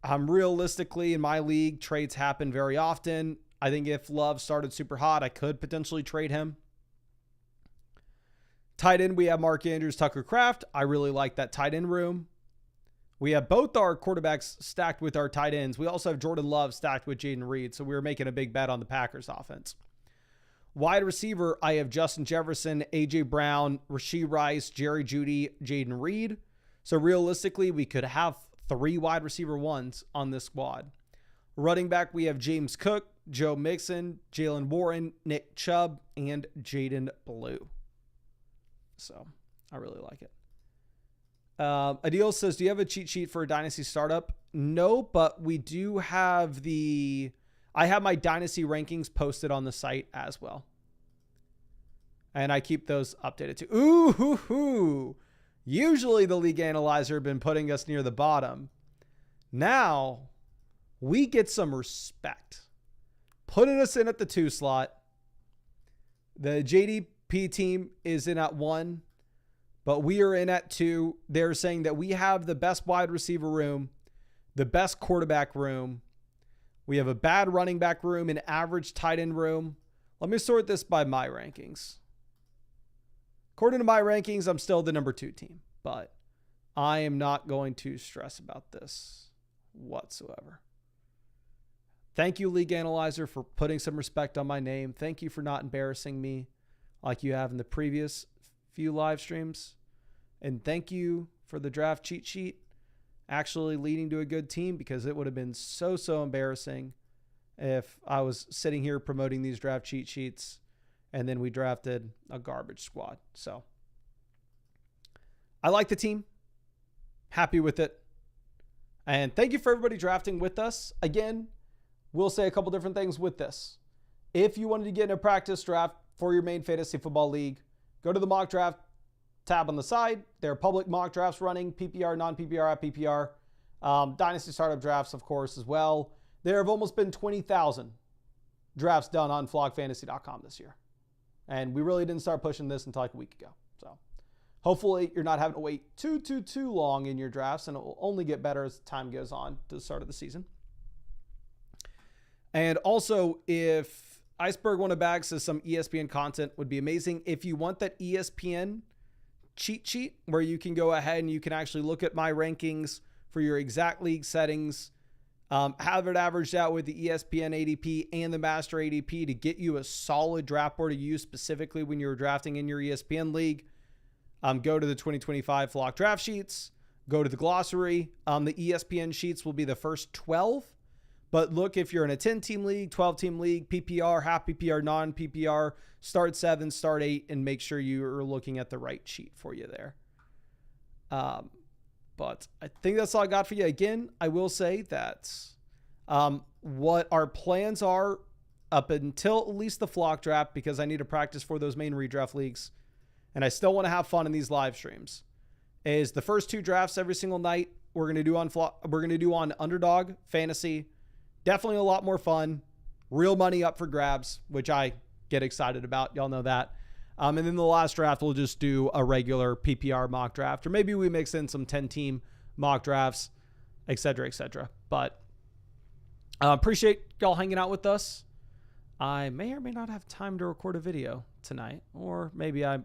Realistically, in my league, trades happen very often. I think if Love started super hot, I could potentially trade him. Tight end, we have Mark Andrews, Tucker Kraft. I really like that tight end room. We have both our quarterbacks stacked with our tight ends. We also have Jordan Love stacked with Jaden Reed, so we were making a big bet on the Packers offense. Wide receiver, I have Justin Jefferson, A.J. Brown, Rashee Rice, Jerry Jeudy, Jaden Reed. So realistically, we could have 3 wide receiver ones on this squad. Running back, we have James Cook, Joe Mixon, Jalen Warren, Nick Chubb, and Jaden Blue. So I really like it. Adil says, do you have a cheat sheet for a dynasty startup? No, but we do have I have my dynasty rankings posted on the site as well. And I keep those updated too. Ooh, hoo, hoo. Usually the league analyzer has been putting us near the bottom. Now we get some respect. Putting us in at the 2 slot. The JDP team is in at 1, but we are in at 2. They're saying that we have the best wide receiver room, the best quarterback room. We have a bad running back room, an average tight end room. Let me sort this by my rankings. According to my rankings, I'm still the number 2 team, but I am not going to stress about this whatsoever. Thank you, League Analyzer, for putting some respect on my name. Thank you for not embarrassing me like you have in the previous few live streams. And thank you for the draft cheat sheet actually leading to a good team, because it would have been so embarrassing if I was sitting here promoting these draft cheat sheets and then we drafted a garbage squad. So I like the team. Happy with it. And thank you for everybody drafting with us. Again, we'll say a couple different things with this. If you wanted to get in a practice draft for your main fantasy football league, go to the mock draft tab on the side. There are public mock drafts running, PPR, non-PPR, at PPR. Dynasty startup drafts, of course, as well. There have almost been 20,000 drafts done on flogfantasy.com this year. And we really didn't start pushing this until like a week ago. So hopefully you're not having to wait too long in your drafts, and it will only get better as time goes on to the start of the season. And also, if Iceberg One of Bags says some ESPN content would be amazing. If you want that ESPN cheat sheet where you can go ahead and you can actually look at my rankings for your exact league settings, have it averaged out with the ESPN ADP and the Master ADP to get you a solid draft board to use specifically when you're drafting in your ESPN league, go to the 2025 Flock draft sheets, go to the glossary. The ESPN sheets will be the first 12. But look, if you're in a 10-team league, 12-team league, PPR, half PPR, non-PPR, start 7, start 8, and make sure you're looking at the right sheet for you there. But I think that's all I got for you. Again, I will say that what our plans are up until at least the flock draft, because I need to practice for those main redraft leagues, and I still want to have fun in these live streams, is the first 2 drafts every single night we're going to do on Underdog Fantasy. Definitely a lot more fun. Real money up for grabs, which I get excited about. Y'all know that. And then the last draft, we'll just do a regular PPR mock draft, or maybe we mix in some 10-team mock drafts, et cetera, et cetera. But appreciate y'all hanging out with us. I may or may not have time to record a video tonight, or maybe I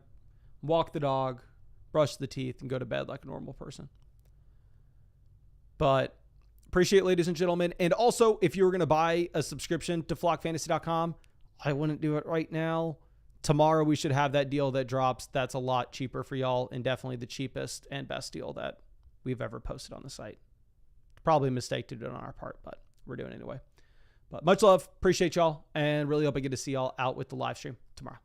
walk the dog, brush the teeth, and go to bed like a normal person. But appreciate it, ladies and gentlemen. And also, if you were going to buy a subscription to flockfantasy.com, I wouldn't do it right now. Tomorrow we should have that deal that drops. That's a lot cheaper for y'all, and definitely the cheapest and best deal that we've ever posted on the site. Probably a mistake to do it on our part, but we're doing it anyway. But much love. Appreciate y'all, and really hope I get to see y'all out with the live stream tomorrow.